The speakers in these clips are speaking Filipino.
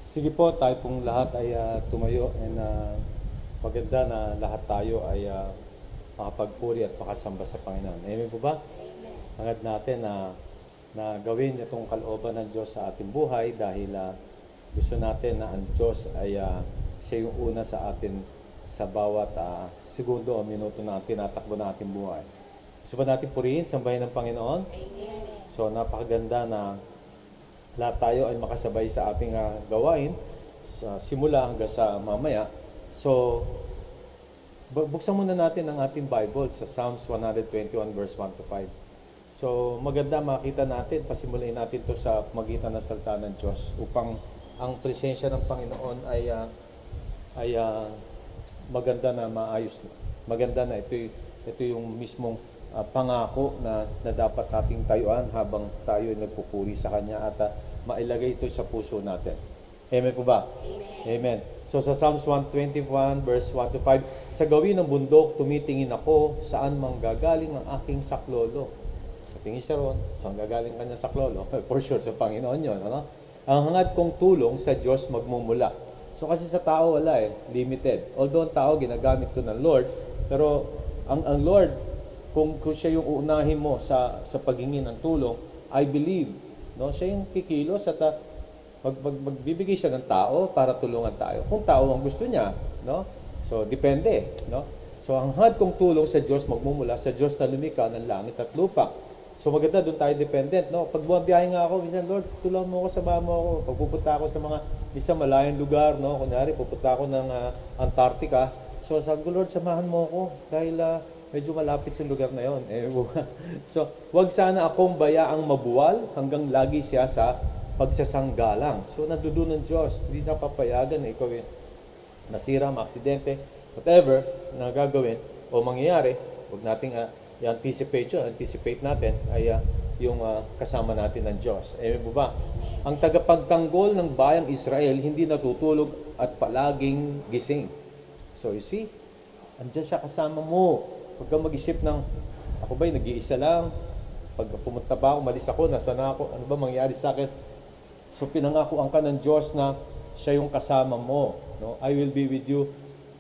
Sige po, tayo pong lahat ay tumayo and maganda na lahat tayo ay makapagpuri at makasamba sa Panginoon. Amen po ba? Hangad natin na gawin itong kalooban ng Diyos sa ating buhay dahil gusto natin na ang Diyos ay siya yung una sa atin sa bawat segundo o minuto na tinatakbo na ating buhay. Gusto ba natin purihin, sambahin ng Panginoon? Amen. So napakaganda na lahat tayo ay makasabay sa ating gawain sa simula hanggang sa mamaya. So, buksan muna natin ang ating Bible sa Psalms 121 verse 1 to 5. So, maganda makita natin, pasimulain natin to sa magitan ng salita ng Diyos upang ang presensya ng Panginoon ay maganda na maayos. Maganda na ito yung mismong pangako na dapat nating tayuan habang tayo ay nagpupuri sa Kanya at mailagay ito sa puso natin. Amen po ba? Amen. Amen. So sa Psalms 121 verse 1 to 5, sa gawin ng bundok, tumitingin ako saan manggagaling ang aking saklolo. Tingin siya ron, saan gagaling kanya saklolo? For sure, sa Panginoon yun. Ano? Ang hangad kong tulong sa Diyos magmumula. So kasi sa tao wala limited. Although ang tao ginagamit to ng Lord, pero ang Lord, kung siya yung uunahin mo sa paghingi ng tulong, I believe, no, siya yung kikilos at magbibigay siya ng tao para tulungan tayo. Kung tao ang gusto niya, no? So depende, no? So ang hangad kong tulong sa Diyos magmumula sa Diyos na lumikha ng langit at lupa. So maganda doon tayo dependent, no? Pag bumabiyahe nga ako, minsan, Lord, tulungan mo ako, samahan mo ako. Pag pupunta ako sa mga minsan malayong lugar, no? Kunyari pupunta ako ng Antarctica. So sabi ko, Lord, samahan mo ako dahil medyo malapit yung lugar na yon. So, wag sana akong bayaang mabuwal hanggang lagi siya sa pagsasanggalang. So, nandoon ng Diyos. Hindi na papayagan na ikaw nasira, maaksidente, whatever na gagawin o mangyayari, wag nating i-anticipate yun. Anticipate natin ay yung kasama natin ng Diyos. Amen po ba? Ang tagapagtanggol ng bayang Israel hindi natutulog at palaging gising. So, you see, andyan siya kasama mo. Huwag kang mag-isip ng, ako ba'y nag-iisa lang? Pag pumunta ba ako, umalis ako, nasa na ako, ano ba mangyari sa akin? So pinangakuan ka ng Diyos na siya yung kasama mo. No? I will be with you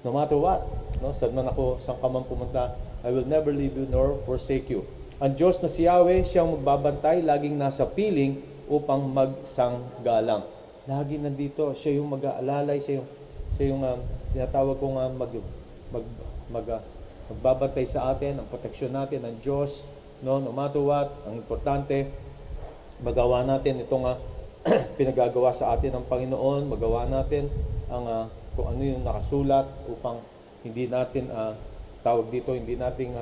no matter what. No? Saan man ako, saan ka man pumunta, I will never leave you nor forsake you. Ang Diyos na si Yahweh, siyang magbabantay, laging nasa piling upang magsanggalang. Lagi nandito, siya yung mag-aalalay, siya yung tinatawag kong magbabantay sa atin, ang proteksyon natin ng Diyos, no matter what. Ang importante, magawa natin itong pinagagawa sa atin ng Panginoon, magawa natin ang kung ano yung nakasulat upang hindi natin hindi natin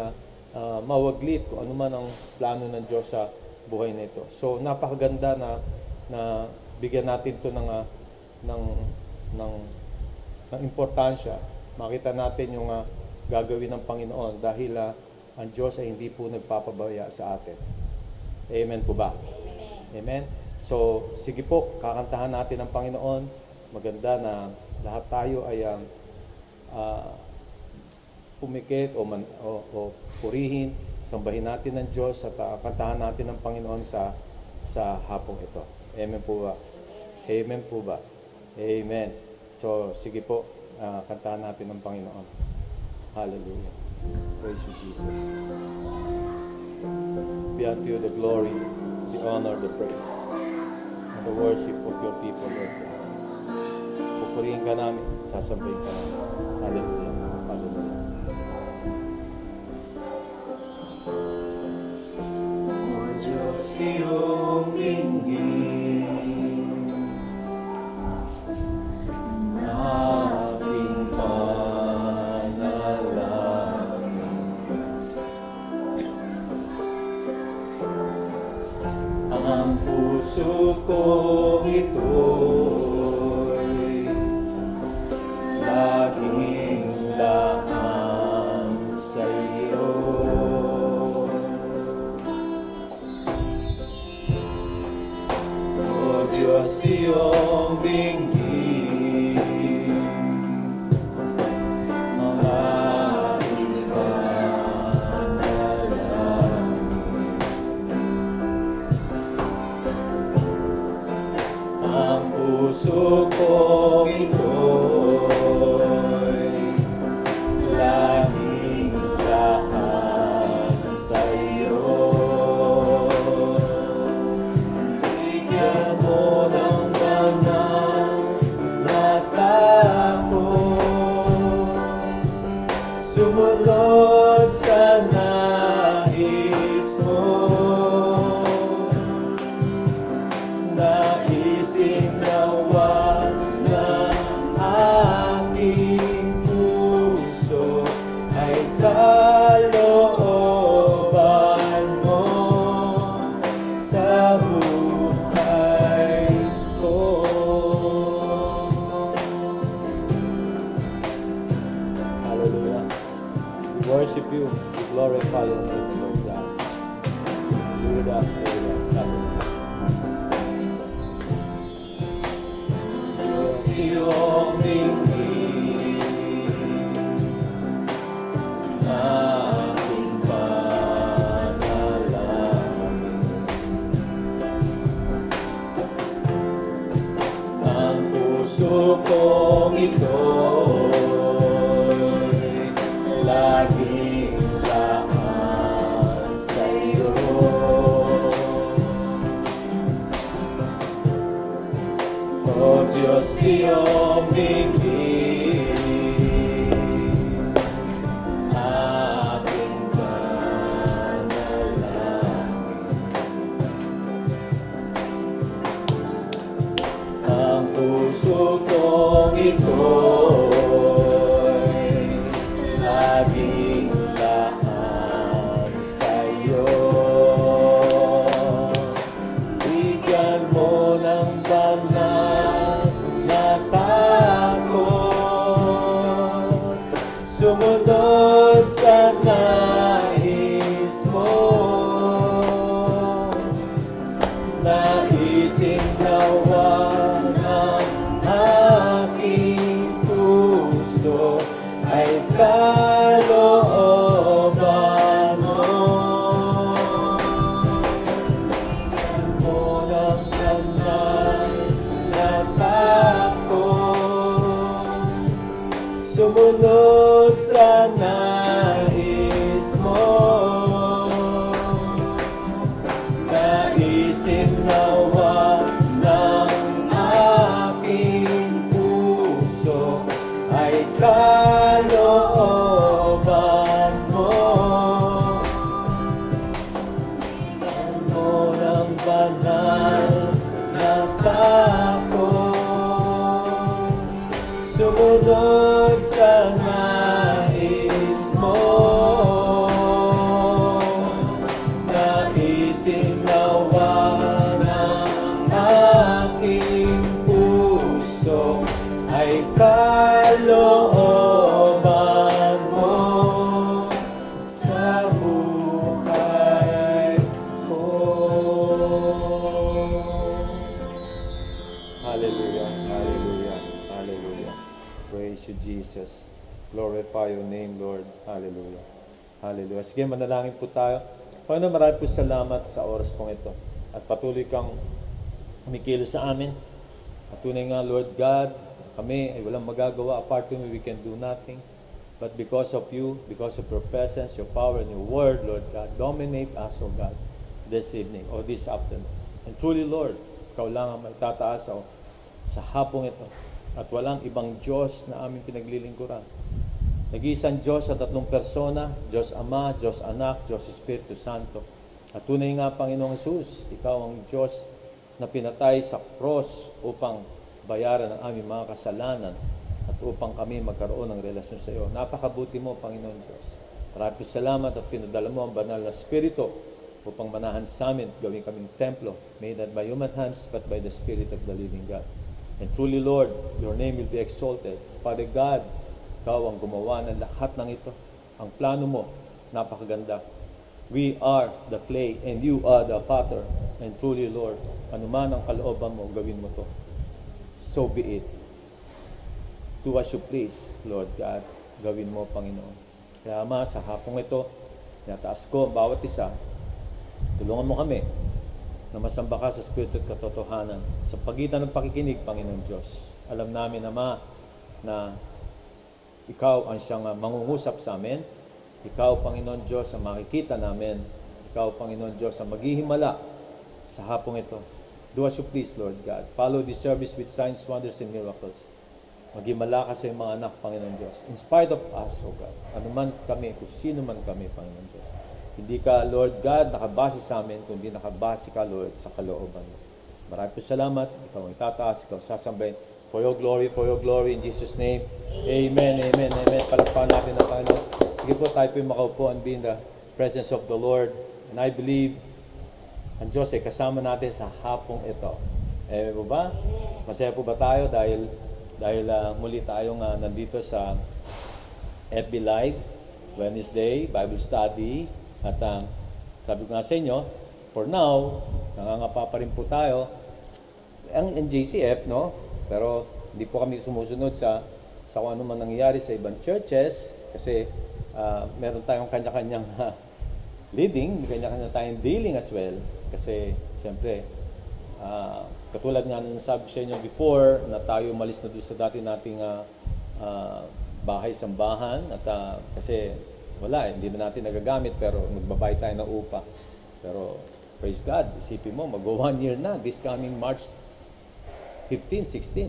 mawaglit kung ano man ang plano ng Diyos sa buhay na ito. So napakaganda na bigyan natin ito ng importansya. Makita natin yung gagawin ng Panginoon dahil ang Diyos ay hindi po nagpapabaya sa atin. Amen po ba? Amen. Amen? So, sige po, kakantahan natin ang Panginoon. Maganda na lahat tayo ay pumikit o purihin, sambahin natin ng Diyos at kantahan natin ang Panginoon sa hapong ito. Amen po ba? Amen po ba? Amen. So, sige po, kantahan natin ang Panginoon. Hallelujah. Praise you, Jesus. Be unto you the glory, the honor, the praise, and the worship of your people, Lord God. Pupurihin ka namin, sasambahin ka namin. Hallelujah. Hallelujah. O Diyos, iyong dinggin, ating ang puso ko ito'y laging laan sa iyo. O Diyos, iyong dinggin, ang aking puso ko sumunod sa nais mo. Naisin nawa ng aking puso ay kalooban mo sa buhay ko. Hallelujah. We worship you. We glorify your name, Lord God. Be with us, Hallelujah. Iyong ringin aking panalangin. Ang puso kong ito'y laging laan sa'yo. O Diyos, iyong bigin aking panalangin. Ang puso kong ito'y laging laan sa'yo. Bigyan mo ng banal na takot, sumunod sa nais mo. Naisin nawa ng aking puso ay kalooban mo. Bigyan mo ng banal na takot, sumunod sa nais mo. Naisin nawa ng aking puso ay kalooban mo. Bigyan mo ng banal na takot, sumunod sa nais mo. Naisin nawa ng aking puso ay kalooban mo sa buhay ko. Hallelujah, hallelujah, hallelujah. Praise you, Jesus. Glorify your name, Lord. Hallelujah. Hallelujah. Sige, manalangin po tayo. Panginoon, marami po salamat sa oras pong ito. At patuloy kang kumikilos sa amin. At tunay nga, Lord God, kami ay walang magagawa. Apart from you, we can do nothing. But because of you, because of your presence, your power, and your word, Lord God, dominate us, O God, this evening or this afternoon. And truly, Lord, ikaw lang ang may tataas sa hapong ito. At walang ibang Diyos na aming pinaglilingkuran. Nag-iisang Diyos sa tatlong persona, Diyos Ama, Diyos Anak, Diyos Espiritu Santo. At tunay nga, Panginoong Jesus, ikaw ang Diyos na pinatay sa cross upang bayaran ang aming mga kasalanan at upang kami magkaroon ng relasyon sa iyo. Napakabuti mo, Panginoon Diyos. Maraming salamat at pinadala mo ang banal na Espiritu upang manahan sa amin at gawin kaming templo, made not by human hands but by the Spirit of the living God. And truly, Lord, your name will be exalted. Father God, ikaw ang gumawa ng lahat ng ito. Ang plano mo, napakaganda. We are the clay and you are the potter. And truly, Lord, anuman ang kalooban mo, gawin mo to. So be it. Do as you please, Lord God. Gawin mo, Panginoon. Kaya Ama, sa hapong ito, tinataas ko ang bawat isa. Tulungan mo kami na masamba ka sa Espiritu at katotohanan. Sa pagitan ng pakikinig, Panginoon Diyos. Alam namin, Ama, na ikaw ang siyang mangungusap sa amin. Ikaw, Panginoon Diyos, ang makikita namin. Ikaw, Panginoon Diyos, ang maghihimala sa hapong ito. Do as you please, Lord God. Follow this service with signs, wonders, and miracles. Maging malakas sa mga anak, Panginoon Diyos. In spite of us, O God. Ano man kami, kung sino man kami, Panginoon Diyos. Hindi ka, Lord God, nakabase sa amin, kundi nakabase ka, Lord, sa kalooban mo. Maraming po salamat. Ikaw ang itataas, ikaw sasambahin. For your glory, in Jesus' name. Amen, amen, amen. Palakpakan natin ang Panginoon. Sige po, tayo po yung makaupo and be in the presence of the Lord. And I believe, ang Diyos ay kasama natin sa hapong ito. Eh po ba? Masaya po ba tayo dahil muli tayong nandito sa FB Live, Wednesday, Bible Study. At sabi ko nga sa inyo, for now, nangangapa pa rin po tayo ang NJCF, no? Pero hindi po kami sumusunod sa kung ano man nangyayari sa ibang churches kasi meron tayong kanya-kanyang leading, kanya-kanya tayong dealing as well. Kasi, siyempre, katulad nga nung sabi sa inyo before, na tayo umalis na doon sa dati nating bahay-sambahan at kasi wala, hindi na natin nagagamit pero magbabayad tayo ng upa. Pero praise God, isipin mo, mag-1 year na this coming March 15, 16.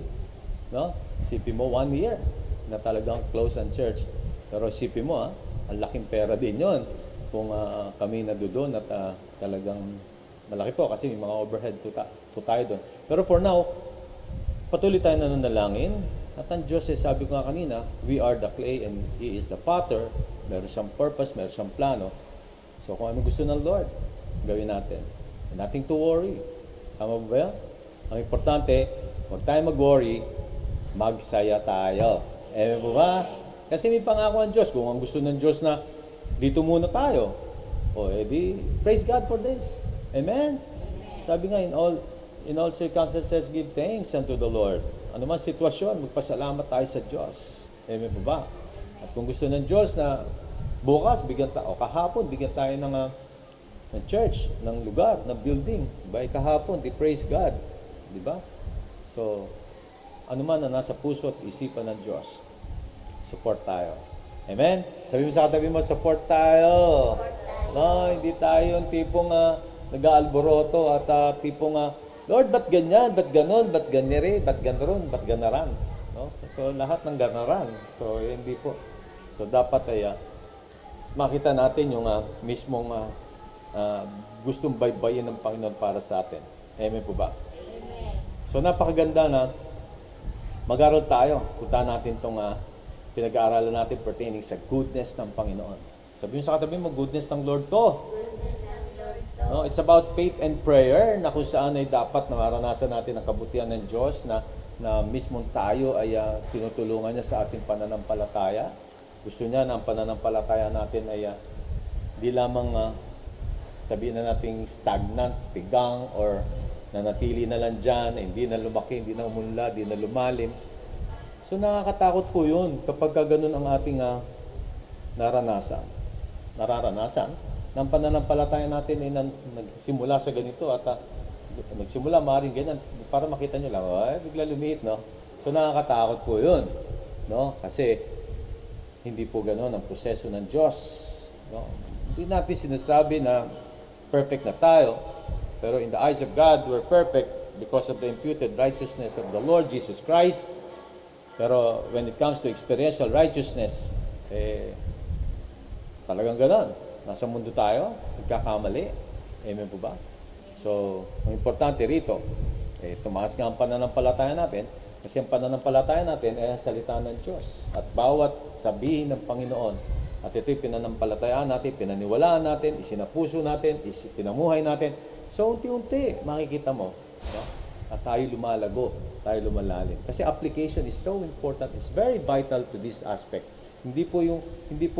No? Isipin mo, 1 year na talagang close ang church. Pero isipin mo, ang laking pera din yon kung kami nadoon at talagang malaki po kasi may mga overhead po tayo doon. Pero for now, patuloy tayo na nanalangin. At ang Diyos, sabi ko nga kanina, we are the clay and He is the potter. Meron siyang purpose, meron siyang plano. So kung ano gusto ng Lord, gawin natin. And nothing to worry. Tama ba ba? Ang importante, huwag tayo mag-worry, magsaya tayo. Eh po ba? Kasi may pangako ang Diyos. Kung ang gusto ng Diyos na dito muna tayo, o edi, praise God for this. Amen? Sabi nga, in all circumstances, give thanks unto the Lord. Ano man sitwasyon, magpasalamat tayo sa Diyos. Amen po ba? At kung gusto ng Diyos na bukas, bigyan tayo, o kahapon, bigyan tayo ng church, ng lugar, ng building. Diba? Kahapon, di praise God. Diba? So, ano man na nasa puso at isipan ng Diyos, support tayo. Amen? Sabi mo sa katabi mo, support tayo. No, hindi tayo yung tipong nag-aalboroto at tipong Lord, ba't ganyan? Ba't ganon? Ba't ganire? Ba't ganoon? Ba't ganaran? No? So, lahat ng ganaran. So, hindi po. So, dapat ay makita natin yung mismong gustong baybayin ng Panginoon para sa atin. Amen po ba? Amen. So, napakaganda na mag-aral tayo. Punta natin itong pinag-aaralan natin pertaining sa goodness ng Panginoon. Sabi mo sa katabi mo, goodness ng Lord to. No, it's about faith and prayer na kung saan ay dapat na maranasan natin ang kabutihan ng Diyos na mismong tayo ay tinutulungan niya sa ating pananampalataya. Gusto niya na ang pananampalataya natin ay di lamang sabihin na nating stagnant, tigang, or nanatili na lang dyan, hindi na lumaki, hindi na umunlad, hindi na lumalim. So nakakatakot po yun kapag ganun ang ating nararanasan ng pananampalataya natin ay nagsimula sa ganito at nagsimula maaaring ganyan para makita nyo lang, ay bigla lumiit, no? So nakakatakot po yun, no? Kasi hindi po gano'n ang proseso ng Diyos, no? Hindi natin sinasabi na perfect na tayo, pero in the eyes of God, we're perfect because of the imputed righteousness of the Lord Jesus Christ. Pero when it comes to experiential righteousness, talagang gano'n. Nasa mundo tayo, nagkakamali. Amen po ba? So, ang importante rito, tumaas nga ang pananampalataya natin kasi ang pananampalataya natin ay ang salita ng Diyos. At bawat sabihin ng Panginoon, at ito'y pinanampalatayaan natin, pinaniwalaan natin, isinapuso natin, pinamuhay natin. So, unti-unti, makikita mo. No? At tayo lumalago, tayo lumalalim. Kasi application is so important. It's very vital to this aspect. Hindi po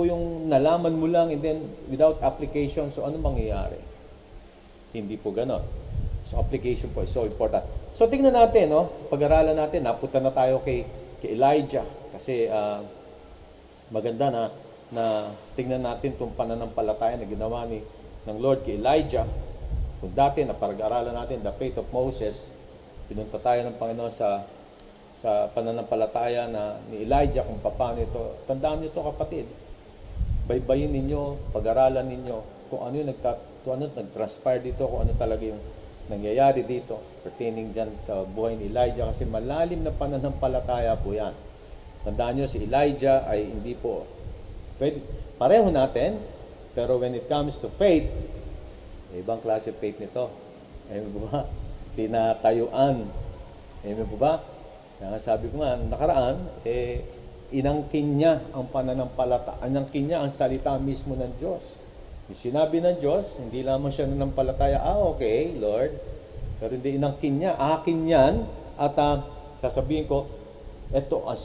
yung nalaman mo lang and then without application, so ano mangyayari? Hindi po gano'n. So application po is so important. So tingnan natin, no? Pag-aralan natin, napunta na tayo kay Elijah kasi maganda na tingnan natin itong pananampalataya na ginawa ng Lord kay Elijah. Kung dati na pag-aralan natin the faith of Moses, pinunta tayo ng Panginoon sa pananampalataya ni Elijah kung paano ito. Tandaan niyo ito, kapatid. Baybayin ninyo, pag-aralan ninyo kung ano yung nag-transpire dito, kung ano talaga yung nangyayari dito pertaining dyan sa buhay ni Elijah kasi malalim na pananampalataya po yan. Tandaan nyo, si Elijah ay hindi po, pwede, pareho natin, pero when it comes to faith, ibang klase of faith nito. Amen po ba? Tinatayuan. Amen po ba? Kaya sabi ko nga, nakaraan, inangkin niya ang pananampalata. Inangkin niya ang salita mismo ng Diyos. Yung sinabi ng Diyos, hindi lamang siya nanampalataya, okay, Lord. Pero hindi inangkin niya, akin yan. At sasabihin ko, ito ang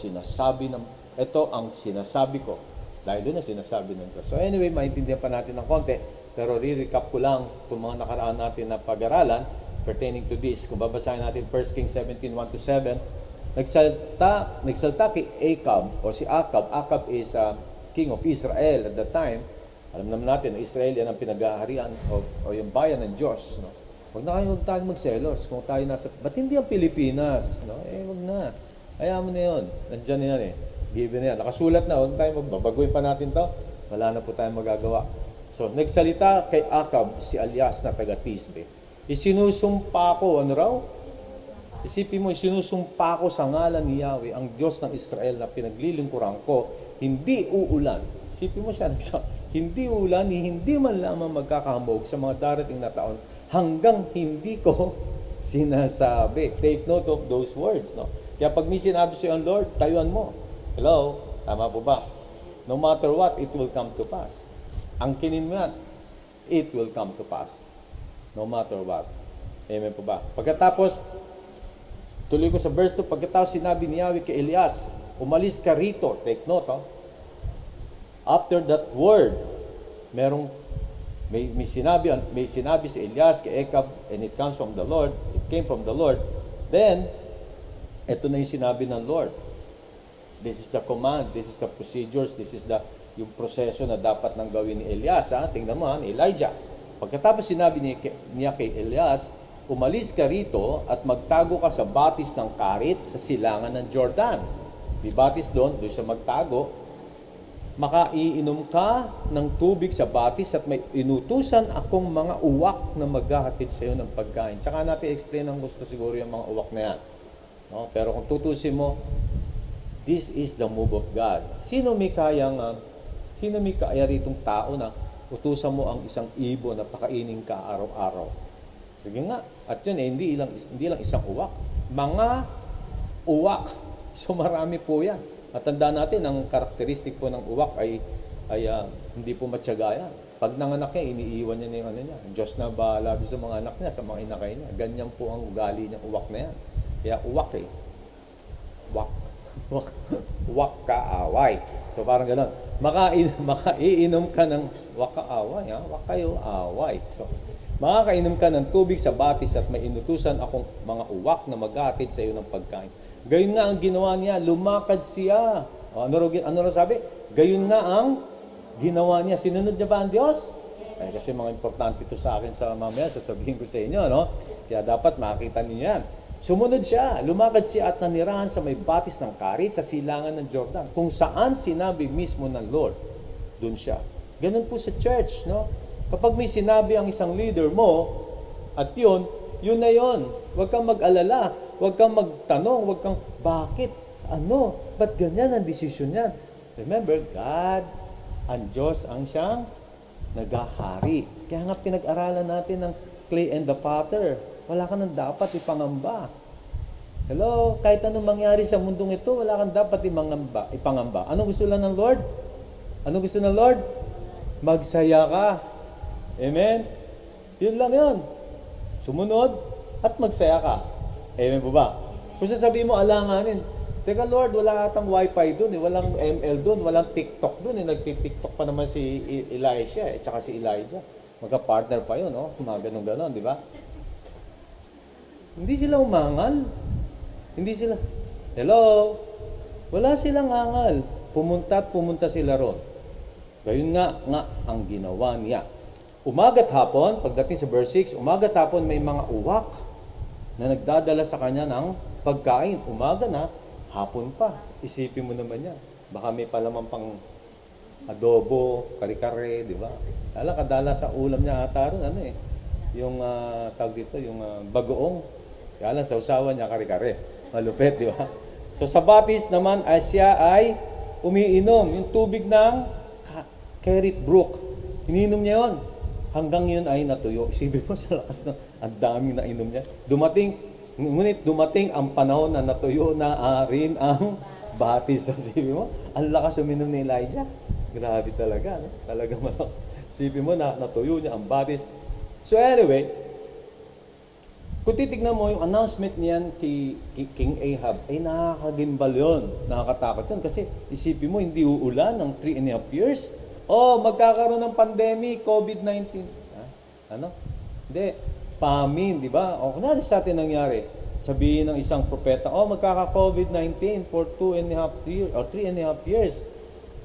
sinasabi ko. Dahil doon na sinasabi ng Diyos. So anyway, maintindihan pa natin ng konti. Pero re-recap ko lang itong mga nakaraan natin na pag-aralan pertaining to this. Kung babasahin natin 1 Kings 17:1-7, nagsalta kay Acab, o si Acab. Acab is king of Israel at that time. Alam naman natin, Israel yan ang pinag-aharian o yung bayan ng Diyos. No? Huwag tayo magselos. Kung tayo nasa, ba't hindi ang Pilipinas? No? Huwag na. Hayaan mo na yun. Nandiyan na yan Given na yan. Nakasulat na. Huwag tayo magbabaguhin pa natin to. Wala na po tayong magagawa. So, nagsalita kay Acab si Elias na taga-Tisbe. Isinusumpa ko, ano raw? Isipin mo, isinusumpa ko sa ngalan ni Yahweh, ang Diyos ng Israel na pinaglilingkuran ko, hindi uulan. Isipin mo siya, hindi uulan, hindi man lamang magkakahambog sa mga darating na taon, hanggang hindi ko sinasabi. Take note of those words, no? Kaya pag may sinabi siya ang Lord, tayuan mo. Hello? Tama po ba? No matter what, it will come to pass. Angkinin mo yan, it will come to pass. No matter what. Amen po ba? Pagkatapos, tuloy ko sa verse 2, pagkatapos sinabi ni Yahweh kay Elias, umalis ka rito. Take note, After that word, may sinabi si Elias kay Acab, and it comes from the Lord, it came from the Lord. Then, ito na yung sinabi ng Lord. This is the command, this is the procedures, this is yung proseso na dapat nang gawin ni Elias. Tingnan mo, ni Elijah. Pagkatapos sinabi niya kay Elias, umalis ka rito at magtago ka sa batis ng Karit sa silangan ng Jordan. May batis doon siya magtago. Makaiinom ka ng tubig sa batis at may inutusan akong mga uwak na maghahatid sa iyo ng pagkain. Tsaka natin explain ang gusto siguro yung mga uwak na yan. No? Pero kung tutusin mo, this is the move of God. Sino may kaya ritong tao na utusan mo ang isang ibon na pakainin ka araw-araw? Sige nga. At yun hindi lang isang uwak. Mga uwak. So marami po yan. At tandaan natin, ang karakteristik po ng uwak ay hindi po matiyagayan. Pag nanganak niya, iniiwan niya yung niya. Diyos na bahala sa mga anak niya, sa mga inakay niya. Ganyan po ang ugali ng uwak na yan. Kaya uwak Wak kaaway. So parang gano'n. Makaiinom ka ng wak kaaway. Wak kayo away. So, makakainom ka ng tubig sa batis at may inutusan akong mga uwak na maghatid sa iyo ng pagkain. Gayon nga ang ginawa niya, lumakad siya. Ano sabi? Gayon nga ang ginawa niya. Sinunod niya ba ang Diyos? Kasi mga importante ito sa akin sa mamaya, sasabihin ko sa inyo, no? Kaya dapat makita niyo yan. Sumunod siya, lumakad siya at nanirahan sa may batis ng Karit sa silangan ng Jordan, kung saan sinabi mismo ng Lord, doon siya. Ganun po sa church, no? Kapag may sinabi ang isang leader mo, at yun na yun. Huwag kang mag-alala, huwag kang magtanong, huwag kang, bakit? Ano? Ba't ganyan ang desisyon yan? Remember, God, ang Diyos ang siyang naghahari. Kaya nga pinag-aralan natin ng clay and the potter. Wala ka nang dapat ipangamba. Hello? Kahit anong mangyari sa mundong ito, wala kang dapat ipangamba. Anong gusto lang ng Lord? Anong gusto ng Lord? Magsaya ka. Amen? Yun lang yun. Sumunod at magsaya ka. Amen po ba? Kung sasabihin mo, alanganin, teka Lord, wala atang wifi dun, walang ML dun, walang TikTok dun, nagtitiktok pa naman si Elisha, tsaka si Elijah. Magka-partner pa yun, mga ganun-ganon, di ba? Hindi sila umangal. Hindi sila, hello? Wala silang angal. Pumunta sila ron. Gayun nga ang ginawa niya. Umaga't hapon, pagdating sa verse 6, umaga't hapon may mga uwak na nagdadala sa kanya ng pagkain. Umaga na, hapon pa. Isipin mo naman yan. Baka may palaman pang adobo, kare-kare, di ba? Kadala sa ulam niya ata ron, yung tawag dito, yung bagoong. Kaya lang, sa usawa niya, kare-kare. Malupit, di ba? So, So sa batis naman ay siya ay umiinom. Yung tubig ng Kerit Brook. Ininom niya yun. Hanggang yun ay natuyo. Isipin mo sa lakas na ang daming nainom niya. Ngunit dumating ang panahon na natuyo na rin ang batis. So, isipin mo, ang lakas uminom ni Elijah. Grabe talaga. No? Talaga malak. Isipin mo na natuyo niya ang batis. So anyway, kung titignan mo yung announcement niyan kay King Ahab, ay nakakagimbal yun. Nakakatakot yun. Kasi isipin mo, hindi uulan ng 3.5 years. Magkakaroon ng pandemic, COVID-19. Ano? Hindi. Famine, di ba? Kunwari sa atin nangyari. Sabihin ng isang propeta, magkaka-COVID-19 for 2.5 years or 3.5 years.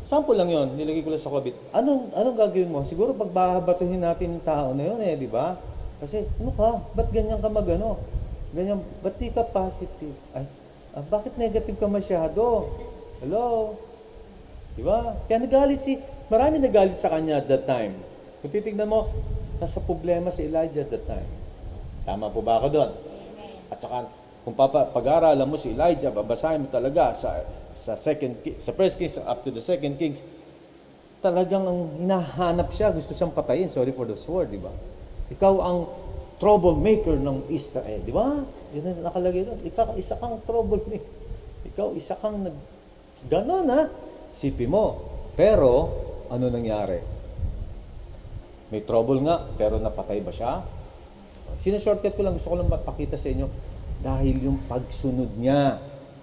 Sample lang yun, nilagay ko lang sa COVID. Anong gagawin mo? Siguro pagbabatuhin natin yung tao na yun di ba? Kasi, ba't ganyan ka magano? Ganyan, ba't di ka positive? Bakit negative ka masyado? Hello? Di ba? Kaya marami nagalit sa kanya at that time. Kung titignan mo, nasa problema si Elijah at that time. Tama po ba ako doon? At saka, kung pag-aaralan mo si Elijah, babasahin mo talaga sa First Kings up to the Second Kings, talagang ang hinahanap siya, gusto siyang patayin. Sorry for the word, di ba? Ikaw ang troublemaker ng Israel, di ba? Yun ang nakalagay doon. Ikaw isa kang troublemaker. Ikaw isa kang ganon Sipi mo. Pero, ano nangyari? May trouble nga, pero napatay ba siya? Sinashortcut ko lang, gusto ko lang mapakita sa inyo. Dahil yung pagsunod niya,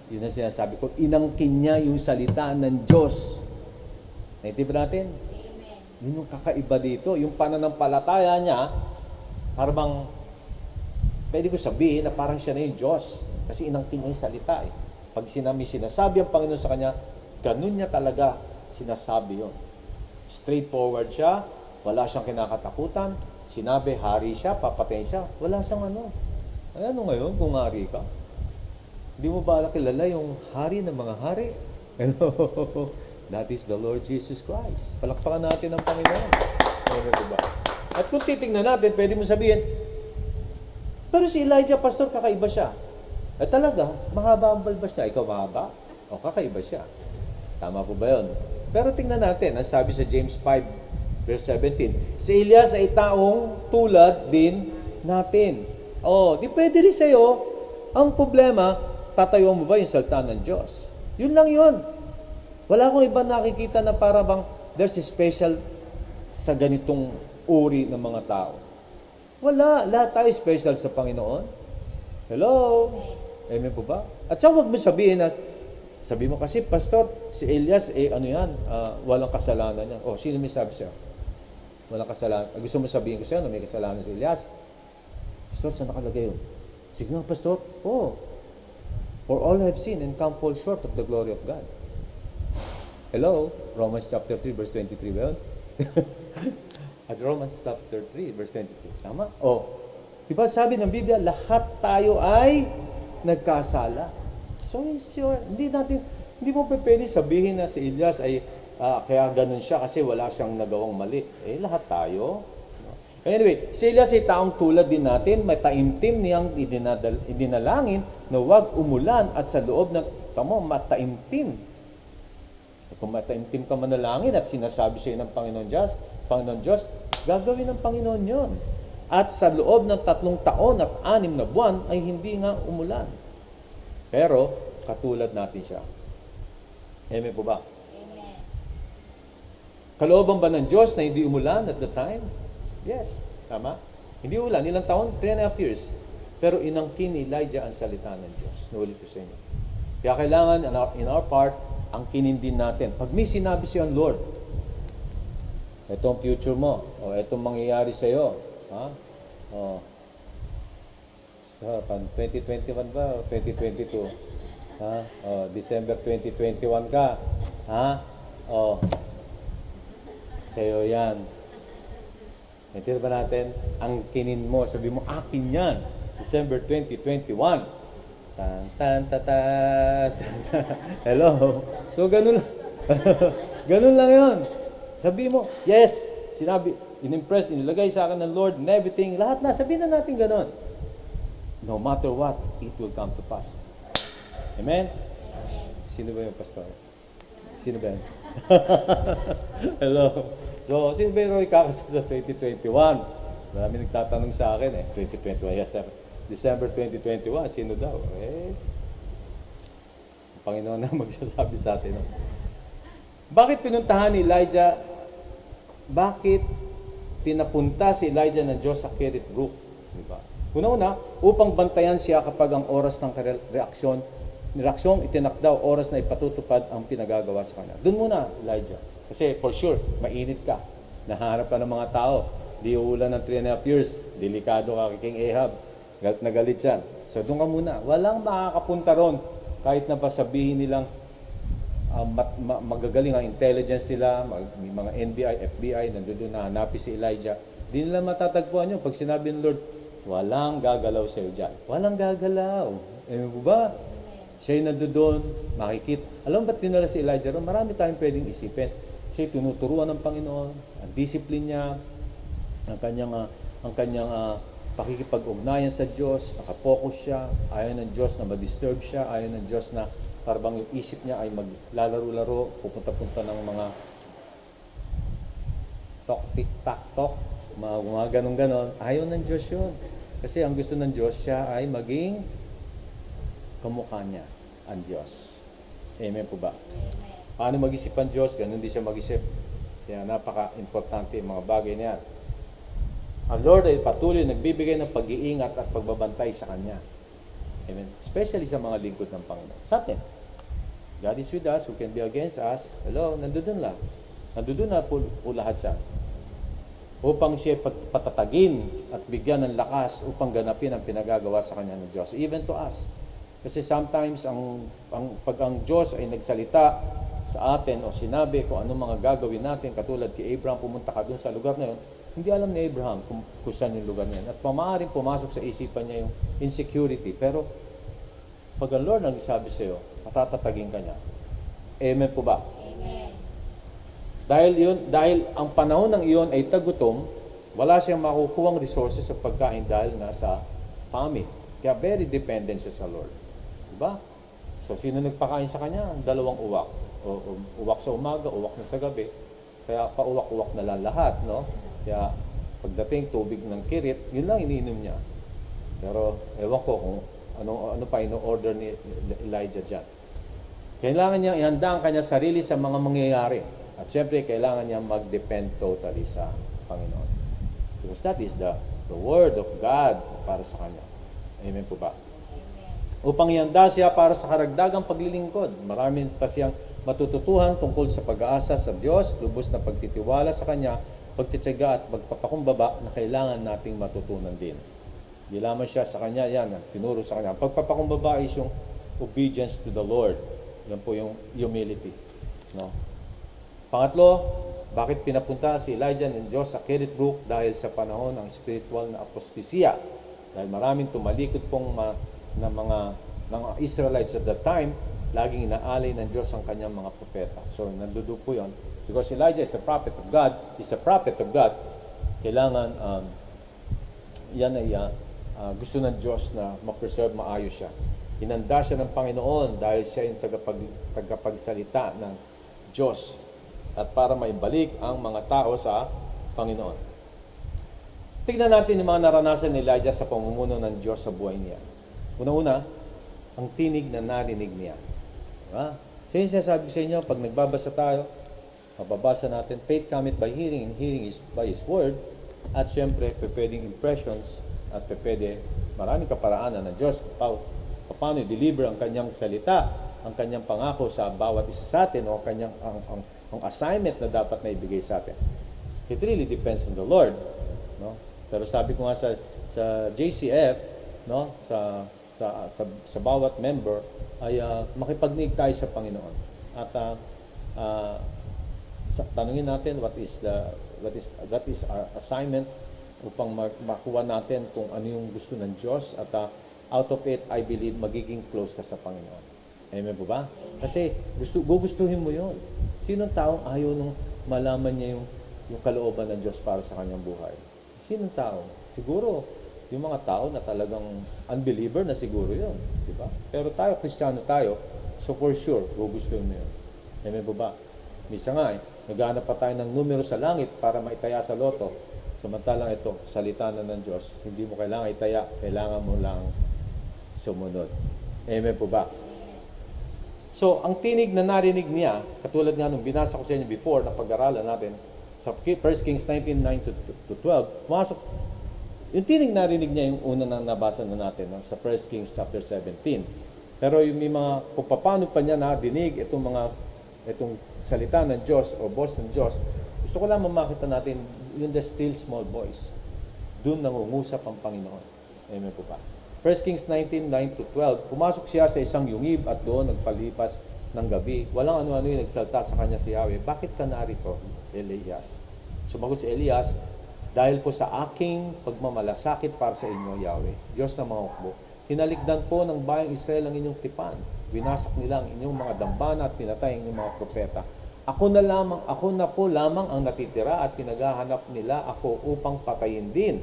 yun ang sinasabi ko, inangkin niya yung salita ng Diyos. Naintindihan natin? Amen. Yun yung kakaiba dito. Yung pananampalataya niya, parang pwede ko sabihin na parang siya na yung Diyos. Kasi inangkin niya yung salita Pag sinasabi ang Panginoon sa kanya, ganun niya talaga sinasabi yun. Straightforward siya, wala siyang kinakatakutan. Sinabi, hari siya, papatayin siya. Wala siyang ano ngayon kung hari ka? Hindi mo ba kilala yung hari ng mga hari? Hello? That is the Lord Jesus Christ. Palakpakan natin ang Panginoon. Diba? At kung titingnan natin, pwede mo sabihin, pero si Elijah, pastor, kakaiba siya. Talaga, mahaba ang balbas niya. Ikaw mahaba? O kakaiba siya. Tama po ba yun? Pero tingnan natin, ang sabi sa James 5, verse 17, si Elias ay taong tulad din natin. Di pwede rin sa'yo. Ang problema, tatayo mo ba yung salita ng Diyos? Yun lang yun. Wala akong iba nakikita na para bang there's a special sa ganitong uri ng mga tao. Wala. Lahat tayo special sa Panginoon. Hello? Amen po ba? At saka huwag mo sabi mo kasi, pastor, si Elias, walang kasalanan niya. Sino may sabi sa'yo? Walang kasalanan. Gusto mo sabihin ko sa'yo na may kasalanan si Elias? Pastor, saan nakalagay yun? Sige nga, pastor. For all have sinned and come fall short of the glory of God. Hello? Romans chapter 3, verse 23 ba yun? At Romans chapter 3, verse 23. Tama? Diba sabi ng Biblia, lahat tayo ay nagkasala. So, hindi mo pwede sabihin na si Elias ay kaya ganun siya kasi wala siyang nagawang mali. Lahat tayo. Anyway, si Elias ay taong tulad din natin, may taimtim niyang idinalangin na huwag umulan at sa loob ng mataimtim. Kung mataimtim ka manalangin at sinasabi sa'yo ng Panginoon Diyos, gagawin ng Panginoon yon. At sa loob ng 3 taon at 6 na buwan ay hindi nga umulan. Pero, katulad natin siya. Amen po ba? Amen. Kalooban ba ng Diyos na hindi umulan at the time? Yes. Tama? Hindi ulan. Ilang taon? 3.5 years. Pero inangkin ni Elijah ang salita ng Diyos. Nuulit ko sa inyo. Kaya kailangan, in our part, angkinin din natin. Pag may sinabi siya ang Lord, itong future mo, itong mangyayari sa iyo, 2021 ba o 2022? December 2021 ka. Sa'yo yan. Naintindihan ba natin? Angkinin mo. Sabi mo, akin yan. December 2021. Hello? So, ganun lang. Ganun lang yun. Sabi mo, yes. Sinabi, in-impress, inilagay sa akin ng Lord and everything. Lahat na. Sabihin na natin ganun. No matter what, it will come to pass. Amen? Sino ba yung pastor? Sino ba yan? Hello. So, sino ba yung ikakasal sa 2021? Marami nagtatanong sa akin 2021, yes, December 2021, sino daw? Ang Panginoon na magsasabi sa atin. No? Bakit pinuntahan ni Elijah? Bakit pinapunta si Elijah ng Diyos sa Kerit Brook? Diba? Una-una, upang bantayan siya kapag ang oras ng reaksyong itinakdaw, oras na ipatutupad ang pinagagawa sa kanya. Doon muna, Elijah. Kasi for sure, mainit ka. Nahanap ka ng mga tao. Di uulan ng 3.5 years. Delikado ka kay King Ahab. Galit na galit siya. So doon ka muna. Walang makakapunta ron. Kahit na pa sabihin nilang magagaling ang intelligence nila, may mga NBI, FBI, nandoon na hanapin si Elijah. Di nila matatagpuan yun. Pag sinabi ng Lord, walang gagalaw sa'yo dyan. Walang gagalaw. Ba? Siya'y nandoon, makikita. Alam mo ba't dinala si Elijah ron? Marami tayong pwedeng isipin. Siya'y tinuturuan ng Panginoon, ang discipline niya, ang kanyang pakikipag-ugnayan sa Diyos, nakapokus siya, ayaw ng Diyos na ma-disturb siya, ayaw ng Diyos na parang yung isip niya ay maglalaro-laro, pupunta-punta ng mga tok-tik-tak-tok, mga ganon-ganon. Ayaw ng Diyos yun. Kasi ang gusto ng Diyos, siya ay maging kamukha niya, ang Diyos. Amen po ba? Amen. Paano mag-isip ang Diyos? Ganun din siya mag-isip. Kaya napaka-importante yung mga bagay niya. Ang Lord ay patuloy nagbibigay ng pag-iingat at pagbabantay sa Kanya. Amen. Especially sa mga lingkod ng Panginoon. Sa atin. God is with us. Who can be against us? Hello, nandun lang. Nandun na po lahat siya. Upang siya patatagin at bigyan ng lakas upang ganapin ang pinagagawa sa Kanya ng Diyos. Even to us. Kasi sometimes, pag ang Diyos ay nagsalita sa atin o sinabi kung anong mga gagawin natin, katulad kay Abraham, pumunta ka dun sa lugar na yun, hindi alam ni Abraham kung saan yung lugar na yun. At maaaring pumasok sa isipan niya yung insecurity. Pero, pag ang Lord nagsabi sa iyo, matatatagin ka niya. Amen po ba? Amen. Dahil ang panahon ng iyon ay tagutom, wala siyang makukuhang resources sa pagkain dahil nga sa famine. Kaya very dependent siya sa Lord. Diba? So, sino nagpakain sa kanya? Dalawang uwak. Uwak sa umaga, uwak na sa gabi. Kaya pauwak-uwak na lang lahat, no? Kaya pagdating tubig ng kirit, yun lang iniinom niya. Pero ewan ko kung ano pa ino-order ni Elijah dyan. Kailangan niya ihanda ang kanyang sarili sa mga mangyayari. At syempre, kailangan niya mag-depend totally sa Panginoon. Because that is the Word of God para sa kanya. Amen po ba? Upang ihanda siya para sa karagdagang paglilingkod. Marami pa siyang matututuhan tungkol sa pag-aasa sa Diyos, lubos na pagtitiwala sa Kanya, pagtitiyaga at pagpapakumbaba na kailangan nating matutunan din. Di lamang siya sa Kanya, yan, tinuro sa Kanya. Pagpapakumbaba is yung obedience to the Lord. Yan po yung humility. No? Pangatlo, bakit pinapunta si Elijah ng Diyos sa Kerit Brook? Dahil sa panahon ng spiritual na apostasya. Dahil maraming tumalikod pong ng mga Israelites at that time, laging inaalay ng Diyos ang kanyang mga propeta. So, nandudo po yun. Because Elijah is the prophet of God, kailangan gusto ng Diyos na ma-preserve, maayos siya. Hinanda siya ng Panginoon dahil siya yung tagapagsalita ng Diyos at para maibalik ang mga tao sa Panginoon. Tignan natin yung mga naranasan ni Elijah sa pamumuno ng Diyos sa buhay niya. Una-una, ang tinig na narinig niya. Diba? So yun sinasabi sa inyo, pag nagbabasa tayo, mababasa natin, faith cometh by hearing, and hearing is by His Word. At syempre, pwedeng impressions at pwede maraming kaparaanan ng Diyos paano i-deliver ang kanyang salita, ang kanyang pangako sa bawat isa sa atin o ang assignment na dapat na ibigay sa atin. It really depends on the Lord. No? Pero sabi ko nga sa JCF, no, sa bawat member ay makipagnig tayo sa Panginoon. At tanungin natin what is our assignment upang makuha natin kung ano yung gusto ng Diyos at out of it, I believe, magiging close ka sa Panginoon. Amen po ba? Kasi gugustuhin mo yun. Sinong taong ayaw nung malaman niya yung kalooban ng Diyos para sa kanyang buhay? Sinong tao? Siguro, yung mga tao na talagang unbeliever na siguro yun. Diba? Pero tayo, Kristiyano tayo, So for sure, gugustuhin mo yun. Amen po ba? Misa nga naghahanap pa tayo ng numero sa langit para maitaya sa loto. Samantalang ito, salita na ng Diyos. Hindi mo kailangan itaya, kailangan mo lang sumunod. Amen po ba? So, ang tinig na narinig niya, katulad nga nung binasa ko sa inyo before na pag-aralan natin, sa 1 Kings 19:9 to 12, pumasok, yung tinig narinig niya yung una na nabasa na natin sa 1 Kings chapter 17. Pero yung may mga, kung paano pa niya nadinig itong salita ng Diyos o boss ng Diyos, gusto ko lang makita natin yung the still small voice. Doon nangungusap ang Panginoon. Amen po ba? 1 Kings 19:9 to 12, pumasok siya sa isang yungib at doon nagpalipas ng gabi. Walang ano-ano yung nagsalta sa kanya si Yahweh. Bakit ka narito, Elias? Sumagot si Elias, dahil po sa aking pagmamalasakit para sa inyo, Yahweh, Diyos ng mga hukbo, tinalikdan po ng bayang Israel ang inyong tipan. Winasak nila ang inyong mga dambana at pinatay ang inyong mga propeta. Ako na po lamang ang natitira at pinaghahanap nila ako upang patayin din.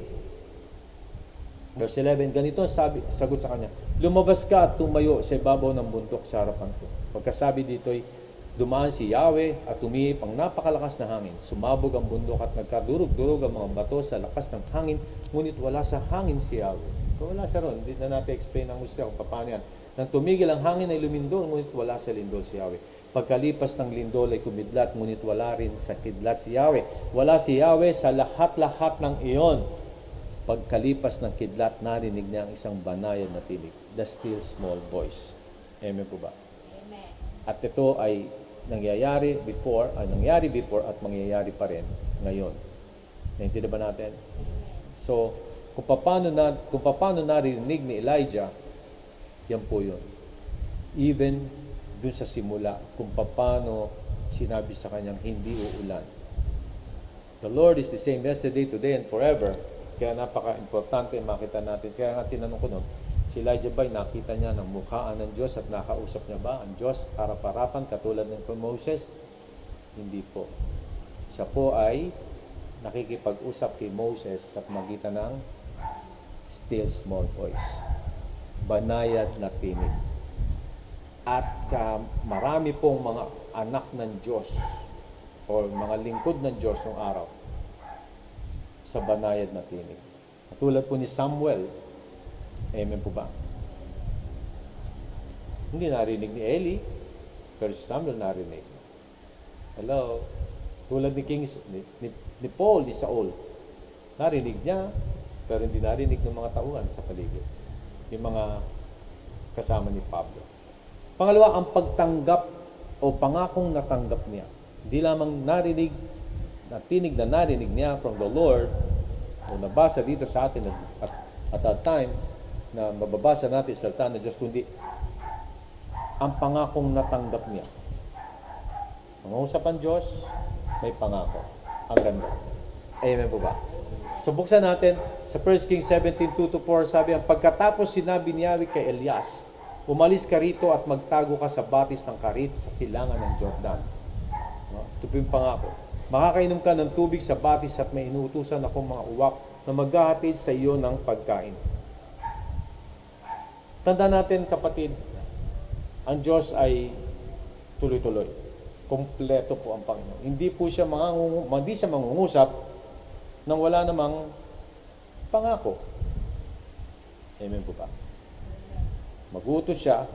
Verse 11, ganito sagot sa kanya, lumabas ka at tumayo sa ibabaw ng bundok sa harapan ko. Pagkasabi dito'y dumaan si Yahweh at tumihip ang napakalakas na hangin. Sumabog ang bundok at nagkadurog-durog ang mga bato sa lakas ng hangin, ngunit wala sa hangin si Yahweh. So wala siya ron. Hindi na natin explain ang gusto kung paano yan. Nang tumigil ang hangin ay lumindol, ngunit wala sa lindol si Yahweh. Pagkalipas ng lindol ay kumidlat, ngunit wala rin sa kidlat si Yahweh. Wala si Yahweh sa lahat-lahat ng iyon. Pagkalipas ng kidlat, narinig niya ang isang banayad na tinig, the still small voice. Amen po ba? Amen. At ito ay nangyari before at mangyayari pa rin ngayon. Naintindihan ba natin? So, kung paano narinig ni Elijah, yan po yun. Even dun sa simula, kung paano sinabi sa kanyang hindi uulan. The Lord is the same yesterday, today, and forever. Kaya napaka-importante makita natin. Kaya nga tinanong ko noon, si Elijah ba'y nakita niya ng mukhaan ng Diyos at nakausap niya ba ang Diyos harap-harapan katulad ng kay Moses? Hindi po. Siya po ay nakikipag-usap kay Moses sa magitan ng still small voice. Banayad na tinig. At marami pong mga anak ng Diyos o mga lingkod ng Diyos noong araw sa banayad na tinig. Katulad po ni Samuel. Amen po ba? Hindi narinig ni Eli, pero si Samuel narinig. Hello? Tulad ni Paul, ni Saul. Narinig niya, pero hindi narinig ng mga tauhan sa paligid. Yung mga kasama ni Pablo. Pangalawa, ang pagtanggap o pangakong natanggap niya. Hindi lamang tinig na narinig niya from the Lord o nabasa dito sa atin at that time na mababasa natin sa salita ng Diyos, kundi ang pangakong natanggap niya. Mangungusap ang Diyos, may pangako. Ang ganda. Amen po ba? So buksan natin sa 1 Kings 17:2-4, sabi, ang pagkatapos sinabi ni Yahweh kay Elias, umalis ka rito at magtago ka sa batis ng Karit sa silangan ng Jordan. Ito po yung pangako. Makakainom ka ng tubig sa batis at may inuutusan akong mga uwak na maghahatid sa iyo ng pagkain. Tanda natin, kapatid, ang Diyos ay tuloy-tuloy. Kompleto po ang Panginoon. Hindi siya mangungusap nang wala namang pangako. Amen po ba? Mag-uutos siya,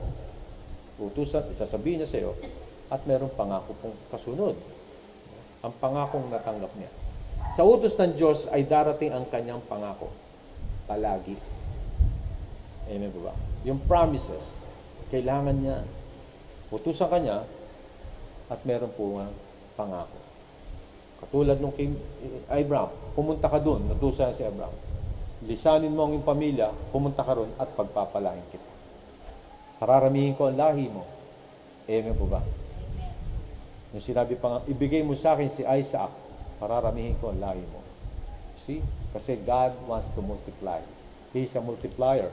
isasabihin niya sa iyo, at mayroong pangako pong kasunod. Ang pangakong natanggap niya. Sa utos ng Diyos ay darating ang kanyang pangako. Palagi. Amen po ba? Yung promises, kailangan niya, utusan kanya, at meron po nga pangako. Katulad nung kay Abraham, pumunta ka doon, natusan si Abraham. Lisanin mo ang iyong pamilya, pumunta ka roon at pagpapalain kita. Pararamihin ko ang lahi mo. Amen po ba? Yung sinabi pa nga, ibigay mo sa akin si Isaac, pararamihin ko ang lahi mo. See? Kasi God wants to multiply. He is a multiplier.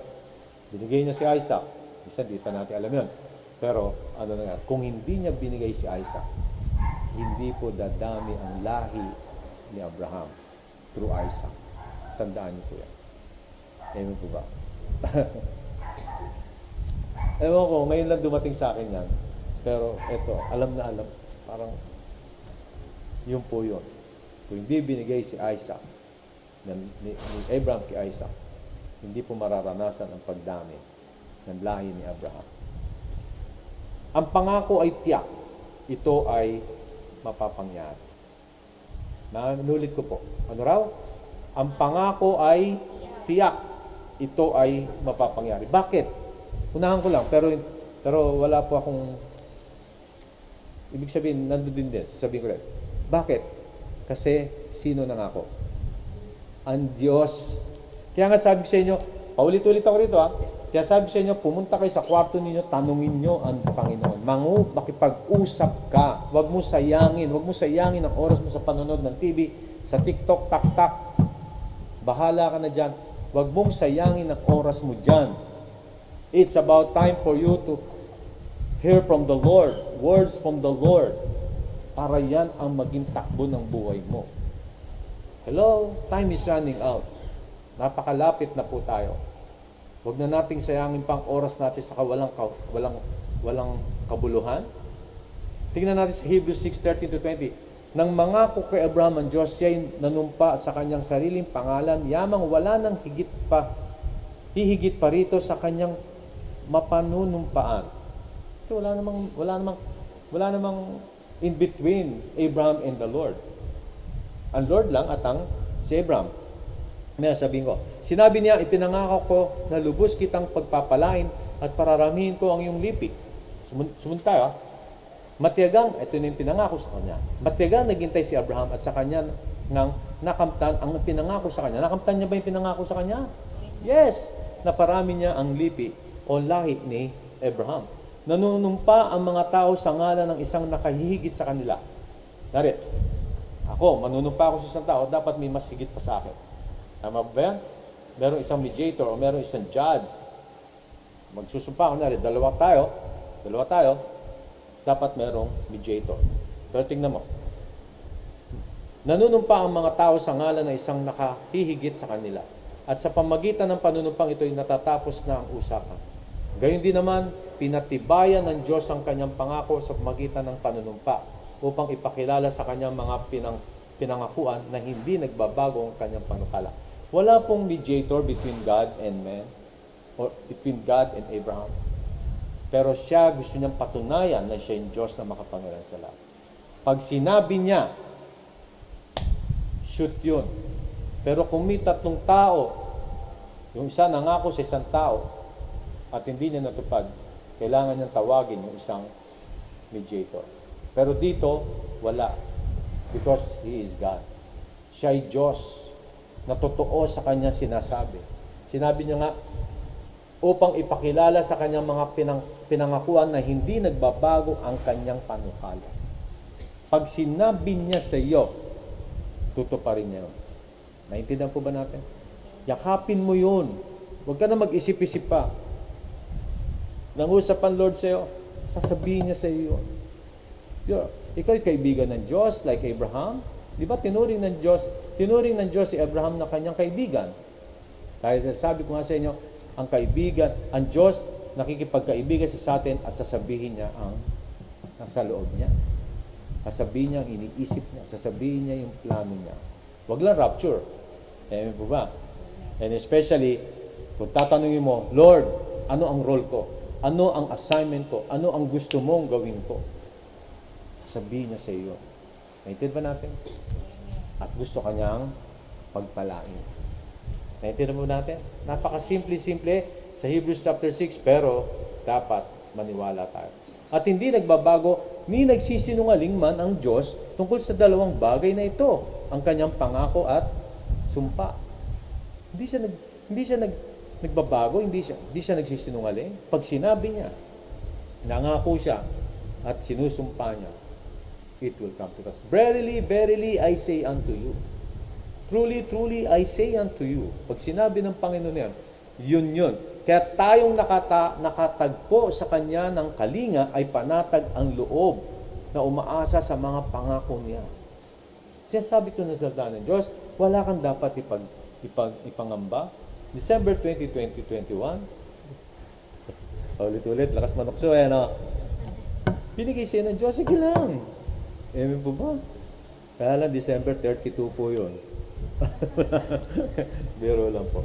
Binigay niya si Isaac. Isa, di pa natin alam yun. Pero, kung hindi niya binigay si Isaac, hindi po dadami ang lahi ni Abraham through Isaac. Tandaan niyo po yan. Amen po ba? Ewan ko, ngayon lang dumating sa akin yan. Pero eto, alam na alam. Parang, yun po yun. Kung hindi binigay si Isaac, ni Abraham kay Isaac, hindi po mararanasan ang pagdami ng lahi ni Abraham. Ang pangako ay tiyak. Ito ay mapapangyari. Nanulit ko po. Ano raw? Ang pangako ay tiyak. Ito ay mapapangyari. Bakit? Unahan ko lang, pero wala po akong ibig sabihin, nandun din. Sasabihin ko lang. Bakit? Kasi sino nangako? Ang Diyos. Kaya nga sabi ko sa inyo, paulit-ulit ako rito kaya sabi ko sa inyo, pumunta kayo sa kwarto ninyo, tanungin nyo ang Panginoon. Makipag-usap ka. Huwag mo sayangin ang oras mo sa panonood ng TV, sa TikTok, tak-tak. Bahala ka na dyan. Huwag mong sayangin ang oras mo dyan. It's about time for you to hear from the Lord, words from the Lord, para yan ang maging takbo ng buhay mo. Hello? Time is running out. Napakalapit na po tayo. Huwag na nating sayangin pang oras natin sa walang kabuluhan. Tingnan natin sa Hebrews 6:13-20. Nang mangako kay Abraham ang Diyos, siya'y nanumpa sa kanyang sariling pangalan, yamang wala nang hihigit pa rito sa kanyang mapanunumpaan. So wala namang in between Abraham and the Lord. Ang Lord lang at si Abraham. May sabihin ko, sinabi niya, ipinangako ko na lubos kitang pagpapalain at pararamihin ko ang iyong lipi. Sumunod tayo. Matiyagang, ito na yung pinangako sa kanya. Matiyagang naghintay si Abraham at sa kanya ngang nakamtan ang pinangako sa kanya. Nakamtan niya ba yung pinangako sa kanya? Yes! Naparami niya ang lipi o lahi ni Abraham. Nanunumpa ang mga tao sa ngalan ng isang nakahihigit sa kanila. Narit, ako, manunumpa ako sa isang tao, dapat may mas higit pa sa akin. Tama ba yan? Merong isang mediator o merong isang judge. Magsusumpa ko na rin. Dalawa tayo, dapat merong mediator. Pero tingnan mo. Nanunumpa ang mga tao sa ngalan ng isang nakahihigit sa kanila. At sa pamagitan ng panunumpang ito ay natatapos na ang usapan. Gayon din naman, pinatibayan ng Diyos ang kanyang pangako sa pamagitan ng panunumpa upang ipakilala sa kanyang mga pinangakuan na hindi nagbabago ang kanyang panukala. Wala pong mediator between God and man or between God and Abraham. Pero siya gusto niyang patunayan na siya yung Diyos na makapangyarihan sa lahat. Pag sinabi niya, shoot yun. Pero kung may tatlong tao, yung isa nangako sa isang tao at hindi niya natupad, kailangan niyang tawagin yung isang mediator. Pero dito, wala. Because He is God. Siya ay Diyos na totoo sa Kanya sinasabi. Sinabi niya nga, upang ipakilala sa Kanyang mga pinangakuan na hindi nagbabago ang Kanyang panukala. Pag sinabi niya sa iyo, tutuparin niya yun. Naintindihan po ba natin? Yakapin mo yun. Huwag ka na mag-isip-isip pa. Nangusap ang Lord sa iyo, sasabihin niya sa iyo. Ikaw ay kaibigan ng Diyos like Abraham. Di ba tinuring ng Diyos si Abraham na kanyang kaibigan. Dahil sabi ko nga sa inyo, ang kaibigan, ang Diyos nakikipagkaibigan sa atin at sasabihin niya ang nasa loob niya. Sasabihin niya ang iniisip niya. Sasabihin niya yung plano niya. Huwag lang rapture. Amen po ba? And especially, kung tatanungin mo, Lord, ano ang role ko? Ano ang assignment ko? Ano ang gusto mong gawin ko? Sasabihin niya sa iyo. Naintindihan ba natin? At gusto kanyang pagpalain. Naintindihan mo natin? Napakasimple-simple sa Hebrews chapter 6, pero dapat maniwala tayo. At hindi nagbabago, ni nagsisinungaling man ang Diyos tungkol sa dalawang bagay na ito, ang kanyang pangako at sumpa. Hindi siya nagbabago, hindi siya nagsisinungaling. Pag sinabi niya, nangako siya at sinusumpa niya, it will come to pass. Verily, verily, I say unto you. Truly, truly, I say unto you. Pag sinabi ng Panginoon yan, yun. Kaya tayong nakatagpo sa Kanya ng kalinga ay panatag ang loob na umaasa sa mga pangako niya. Siya sabi ito ng salita ng Diyos, wala kang dapat ipangamba. December 20, 2021, Ulit-ulit, lakas manokso no? Binigay sa'yo ng Diyos, sige lang. Amen po ba? Kaya lang, December 32 po yun. Biro lang po.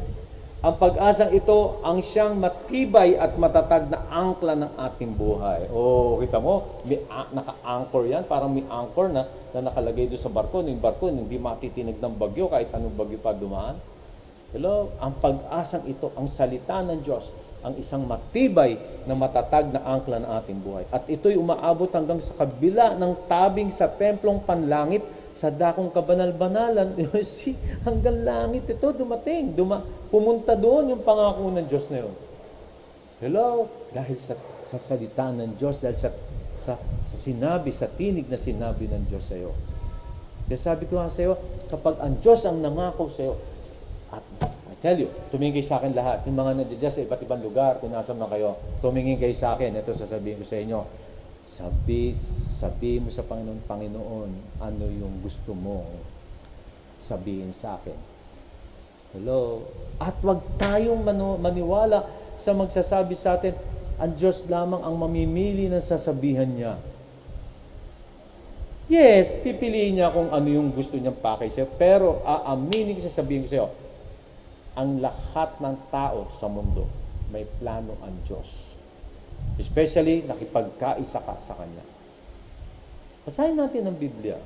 Ang pag-asang ito ang siyang matibay at matatag na angkla ng ating buhay. Oh, kita mo, may naka-anchor yan, parang may anchor na nakalagay doon sa barko. Yung barko hindi matitinig ng bagyo kahit anong bagyo pa dumaan. Hello, ang pag-asang ito, ang salita ng Diyos, ang isang matibay na matatag na angkla ng ating buhay. At ito'y umaabot hanggang sa kabila ng tabing sa templong panlangit sa dakong kabanal-banalan. See, hanggang langit ito dumating. Pumunta doon yung pangako ng Diyos na yun. Hello? Dahil sa salita ng Diyos, dahil sa sinabi, sa tinig na sinabi ng Diyos sa iyo. Kaya sabi ko nga sa iyo, kapag ang Diyos ang nangako sa iyo, at I tell you, tumingin kayo sa akin lahat, yung mga nandiyan sa iba't ibang lugar, kung nasaan na kayo, tumingin kayo sa akin, ito sasabihin ko sa inyo, sabi mo sa Panginoon, ano yung gusto mo sabihin sa akin. Hello? At wag tayong maniwala sa magsasabi sa atin, ang Diyos lamang ang mamimili ng sasabihan niya. Yes, pipiliin niya kung ano yung gusto niyang pakay sa'yo, pero aaminin ko sasabihin ko sa'yo, ang lahat ng tao sa mundo, may plano ang Diyos. Especially, nakipagkaisa ka sa Kanya. Basahin natin ang Biblia.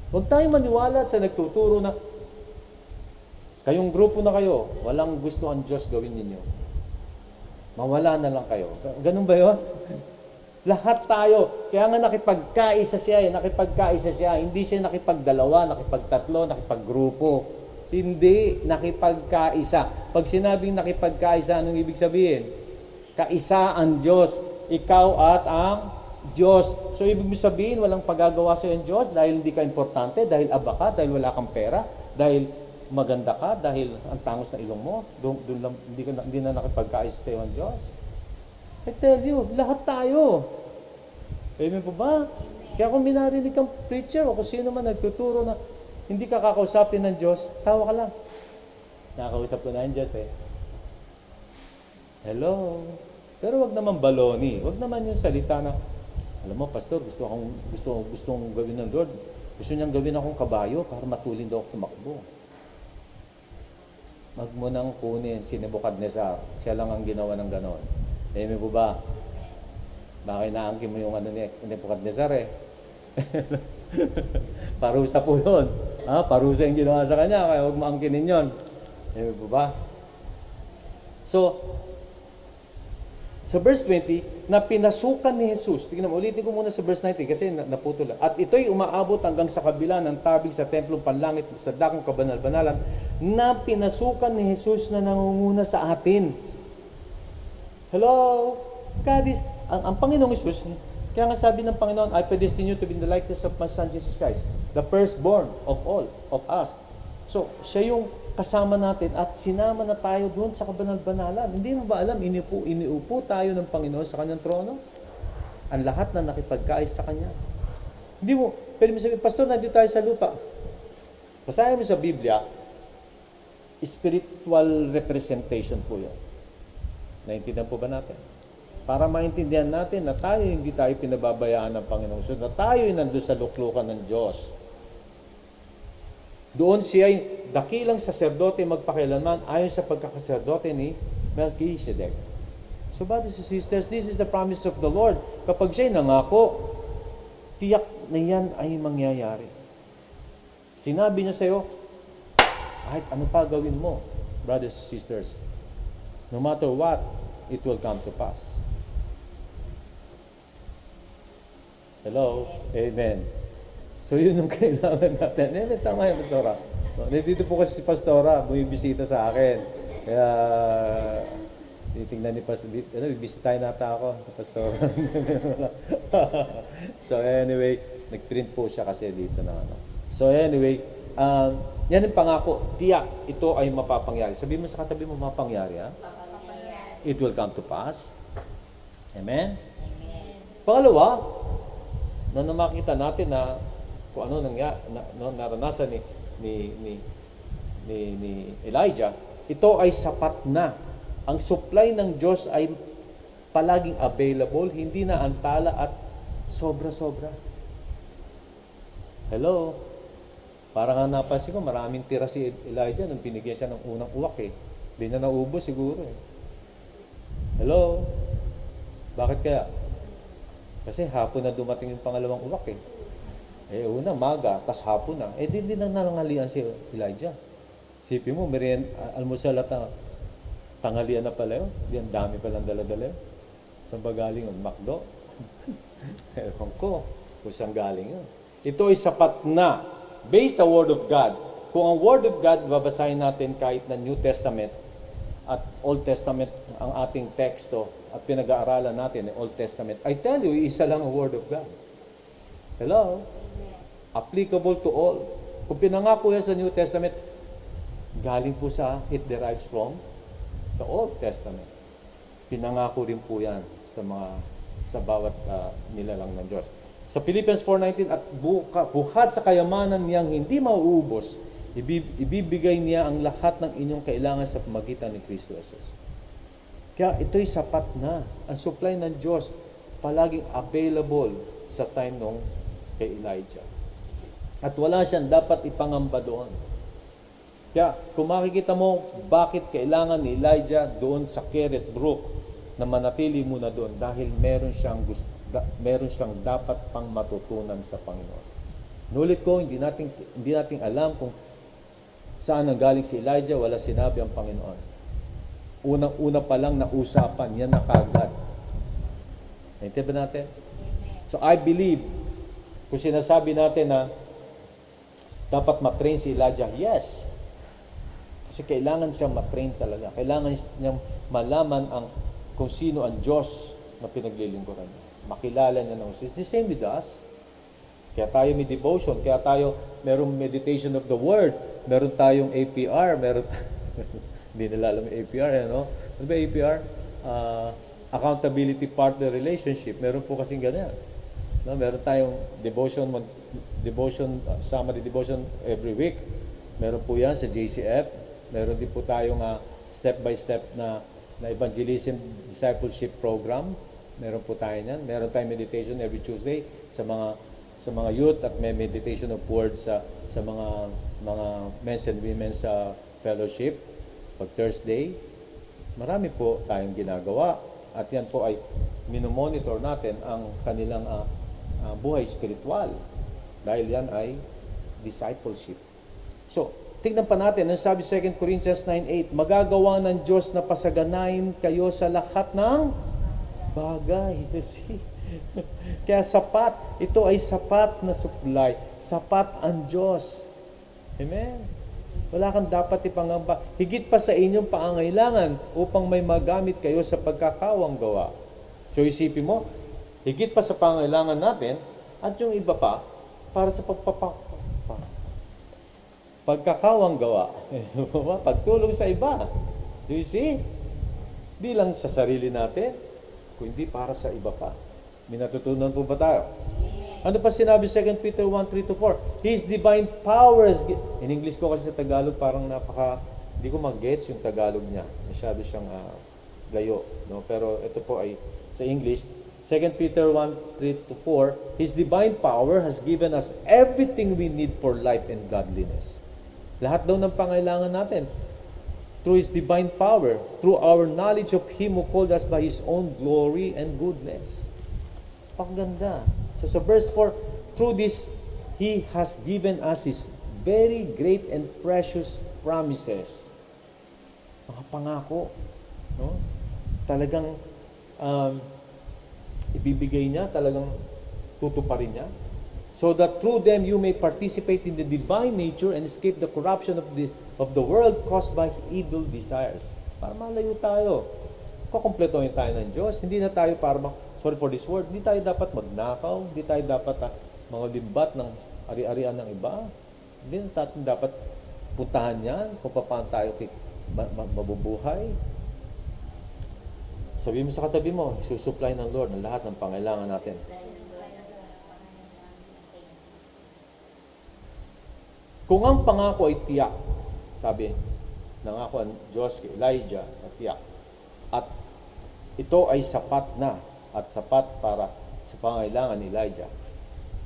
Huwag tayong maniwala sa nagtuturo na kayong grupo na kayo, walang gusto ang Diyos gawin ninyo. Mawala na lang kayo. Ganun ba yun? Lahat tayo. Kaya nga nakipagkaisa siya. Hindi siya nakipagdalawa, nakipagtatlo, nakipaggrupo. Hindi nakipagkaisa. Pag sinabing nakipagkaisa, anong ibig sabihin? Kaisa ang Diyos. Ikaw at ang Diyos. So, ibig sabihin, walang pagagawa sa iyo ang Diyos dahil hindi ka importante, dahil aba ka, dahil wala kang pera, dahil maganda ka, dahil ang tangos na ilong mo, hindi na nakipagkaisa sa iyo ang Diyos. I tell you, lahat tayo. Amen po ba? Kaya kung minarinig kang preacher o kung sino man nagtuturo na hindi ka kakausapin ng Diyos, tawa ka lang. Nakakausap ko na ang Diyos eh. Hello? Pero wag naman baloni. Wag naman yung salita na, alam mo, pastor, gusto kong gawin ng Lord. Gusto niyang gawin akong kabayo para matulin daw ako tumakbo. Wag mo nang kunin si Nebuchadnezzar. Siya lang ang ginawa ng ganon. Amen po ba? Bakit naangkin mo yung ano ni Nebuchadnezzar eh? Parusa po yun. Parusa yung ginawa sa kanya, kaya huwag maangkinin yun. Amen po ba? So, sa verse 20, na pinasukan ni Jesus. Tingnan mo, ulitin ko muna sa verse 19 kasi naputol. At ito'y umaabot hanggang sa kabila ng tabing sa templong panlangit sa dakong kabanal-banalan na pinasukan ni Jesus na nangunguna sa atin. Hello? God is, ang Panginoong Jesus, kaya nga sabi ng Panginoon, I predestine you to be in the likeness of my Son Jesus Christ, the firstborn of all, of us. So, siya yung kasama natin at sinama na tayo doon sa kabanal-banalan. Hindi mo ba alam, iniupo tayo ng Panginoon sa kanyang trono? Ang lahat na nakipagkais sa kanya. Hindi mo, pwede mo sabihin, Pastor, nandito tayo sa lupa. Basahin mo sa Biblia, spiritual representation po yun. Naintindihan po ba natin? Para maintindihan natin na tayo hindi tayo pinababayaan ng Panginoon. So, na tayo nandun sa luklukan ng Diyos. Doon siya ay dakilang saserdote magpakailanman ayon sa pagkakaserdote ni Melchizedek. So, brothers and sisters, this is the promise of the Lord. Kapag siya'y nangako, tiyak na yan ay mangyayari. Sinabi niya sa iyo, kahit ano pa gawin mo, brothers and sisters, no matter what, it will come to pass. Hello? Amen. So, yun yung kailangan natin. Tama yung Pastora. Dito po kasi si Pastora, bumibisita sa akin. Kaya, titignan ni Pastora, bibisitahin nata ako, Pastora. So, anyway, nag-print po siya kasi dito na. So, anyway, yan yung pangako. Tiyak, ito ay mapapangyari. Sabihin mo sa katabi mo, mapapangyari, ha? It will come to pass. Amen? Pangalawa, na makita natin na kung ano naranasan ni Elijah, ito ay sapat na. Ang supply ng Diyos ay palaging available, hindi na antala at sobra-sobra. Hello? Parang nga napansin ko, maraming tira si Elijah nung binigyan siya ng unang uwak eh. Hindi na naubos siguro eh. Hello? Bakit kaya? Kasi hapon na dumating yung pangalawang uwak eh. Una, maga, tas hapon na. Di na nangalian si Elijah. Sipin mo, almusal at tanghalian na pala yun. Di ang dami palang dala-dala yun. Saan ba galing yun? McDo? Ewan ko kung saan galing yun. Ito ay sapat na based sa Word of God. Kung ang Word of God, babasahin natin kahit na New Testament at Old Testament ang ating teksto at pinag-aaralan natin ang Old Testament, I tell you, isa lang ang Word of God. Hello? Applicable to all. Kung pinangako yan sa New Testament, galing po sa, it derives from the Old Testament. Pinangako rin po yan sa bawat nilalang ng Diyos. Sa Philippians 4:19, at buhat sa kayamanan niyang hindi mauubos, ibibigay niya ang lahat ng inyong kailangan sa pamagitan ni Kristo Jesus. Kaya ito'y sapat na. Ang supply ng Diyos palaging available sa time nung kay Elijah. At wala siyang dapat ipangamba doon. Kaya kung makikita mo bakit kailangan ni Elijah doon sa Kerith Brook na manatili muna doon, dahil meron siyang dapat pang matutunan sa Panginoon. Nulit ko, hindi natin alam kung saan nanggaling si Elijah, wala sinabi ang Panginoon. Unang-una pa lang na usapan, yan na kagad. Naintindihan ba natin? So I believe, kung sinasabi natin na dapat matrain si Elijah, yes. Kasi kailangan siyang matrain talaga. Kailangan niyang malaman kung sino ang Diyos na pinaglilingkuran niya. Makilala niya ng It's the same with us. Kaya tayo may devotion, kaya tayo merong meditation of the Word, meron tayong APR, hindi nila alam yung APR, ano? Ano ba APR? Accountability Partner Relationship. Meron po kasing ganyan. No? Meron tayong summary devotion every week. Meron po yan sa JCF. Meron din po tayong step-by-step na evangelism discipleship program. Meron po tayo yan. Meron tayong meditation every Tuesday sa mga youth at may meditation of words sa mga men's and women's fellowship. Pag Thursday, marami po tayong ginagawa. At yan po ay minomonitor natin ang kanilang buhay spiritual. Dahil yan ay discipleship. So, tignan pa natin, ang sabi 2 Corinthians 9:8, magagawa ng Diyos na pasaganain kayo sa lahat ng bagay. You see? Kaya sapat, ito ay sapat na supply. Sapat ang Diyos. Amen? Wala kang dapat ipangamba. Higit pa sa inyong pangangailangan upang may magamit kayo sa pagkakawang gawa. So isipin mo, higit pa sa pangangailangan natin, at yung iba pa, para sa pagkakawang gawa. Pagtulong sa iba. So you see? Di lang sa sarili natin, kundi para sa iba pa. May natutunan po ba tayo? Ano pa sinabi 2 Peter 1:3-4? His divine powers. In English ko kasi sa Tagalog parang hindi ko mag-gets yung Tagalog niya. Masyado siyang gayo. No? Pero ito po ay sa English. 2 Peter 1:3-4, His divine power has given us everything we need for life and godliness. Lahat daw ng pangailangan natin. Through His divine power, through our knowledge of Him who called us by His own glory and goodness. Paganda. So sa verse 4, through this, He has given us His very great and precious promises. Mga pangako. No? Talagang ibibigay niya, talagang tutuparin niya. So that through them you may participate in the divine nature and escape the corruption of the world caused by evil desires. Para malayo tayo. Kukumpletuhin tayo ng Diyos. Hindi na tayo sorry for this word, hindi tayo dapat magnakaw, hindi tayo dapat mga limbat ng ari-arian ng iba. Hindi na tayo dapat puntahan yan kung paano tayo mabubuhay. Sabihin mo sa katabi mo, susupply ng Lord ng lahat ng pangailangan natin. Kung ang pangako ay tiyak, sabi, nangako ang Diyos kay Elijah at tiyak, at ito ay sapat na at sapat para sa pangailangan ni Elijah.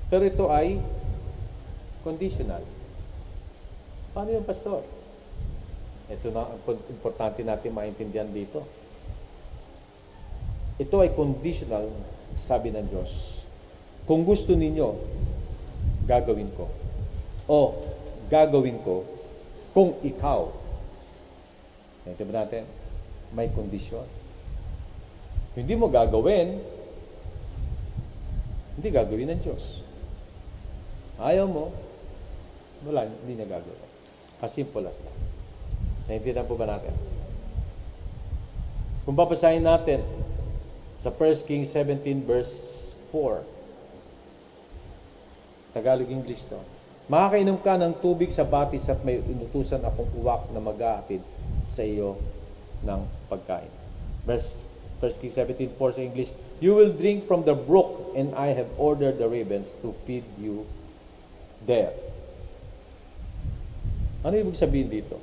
Pero ito ay conditional. Paano yung pastor? Ito na ang importante natin maintindihan dito. Ito ay conditional, sabi ng Diyos. Kung gusto ninyo, gagawin ko. O gagawin ko kung ikaw. Naintindihan natin? May kondisyon. Hindi mo gagawin, hindi gagawin ng Diyos. Ayaw mo, wala, hindi niya gagawin. As simple as that. Naintindihan po ba natin? Kung papasahin natin sa 1 Kings 17 verse 4, Tagalog-English to. Makakainom ka ng tubig sa batis at may inutusan akong uwak na maghahatid sa iyo ng pagkain. Verse 1 Kings 17:4 sa English, you will drink from the brook and I have ordered the ravens to feed you there. Ano ibig sabihin dito?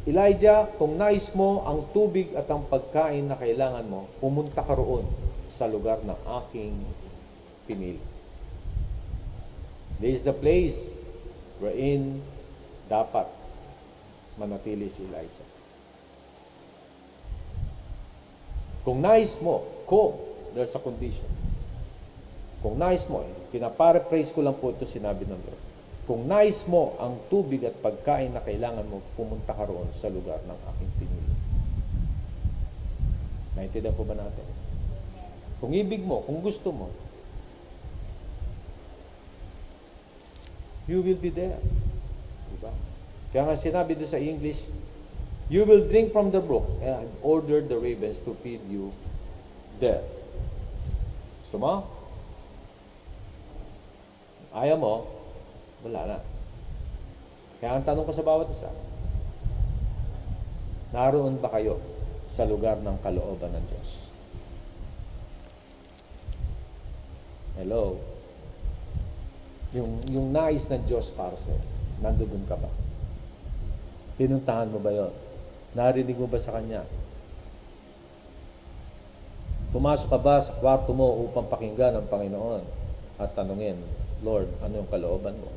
Elijah, kung nais mo ang tubig at ang pagkain na kailangan mo, pumunta ka roon sa lugar ng aking pinili. This is the place wherein dapat manatili si Elijah. Kung nais mo, there's a condition. Kung nais mo, pinaparaphrase ko lang po ito sinabi ng Lord. Kung nais mo ang tubig at pagkain na kailangan mo, pumunta ka roon sa lugar ng aking pinili. Naintindihan po ba natin? Kung ibig mo, kung gusto mo, you will be there. Diba? Kaya nga sinabi doon sa English, you will drink from the brook and order the ravens to feed you there. Gusto mo? Ayaw mo? Wala na. Kaya ang tanong ko sa bawat isa, naroon ba kayo sa lugar ng kalooban ng Diyos? Hello? Yung nais ng Diyos para sa'yo, nandoon ka ba? Pinuntahan mo ba yon? Narinig mo ba sa Kanya? Pumasok ka ba sa kwarto mo upang pakinggan ang Panginoon at tanungin, Lord, ano yung kalooban mo?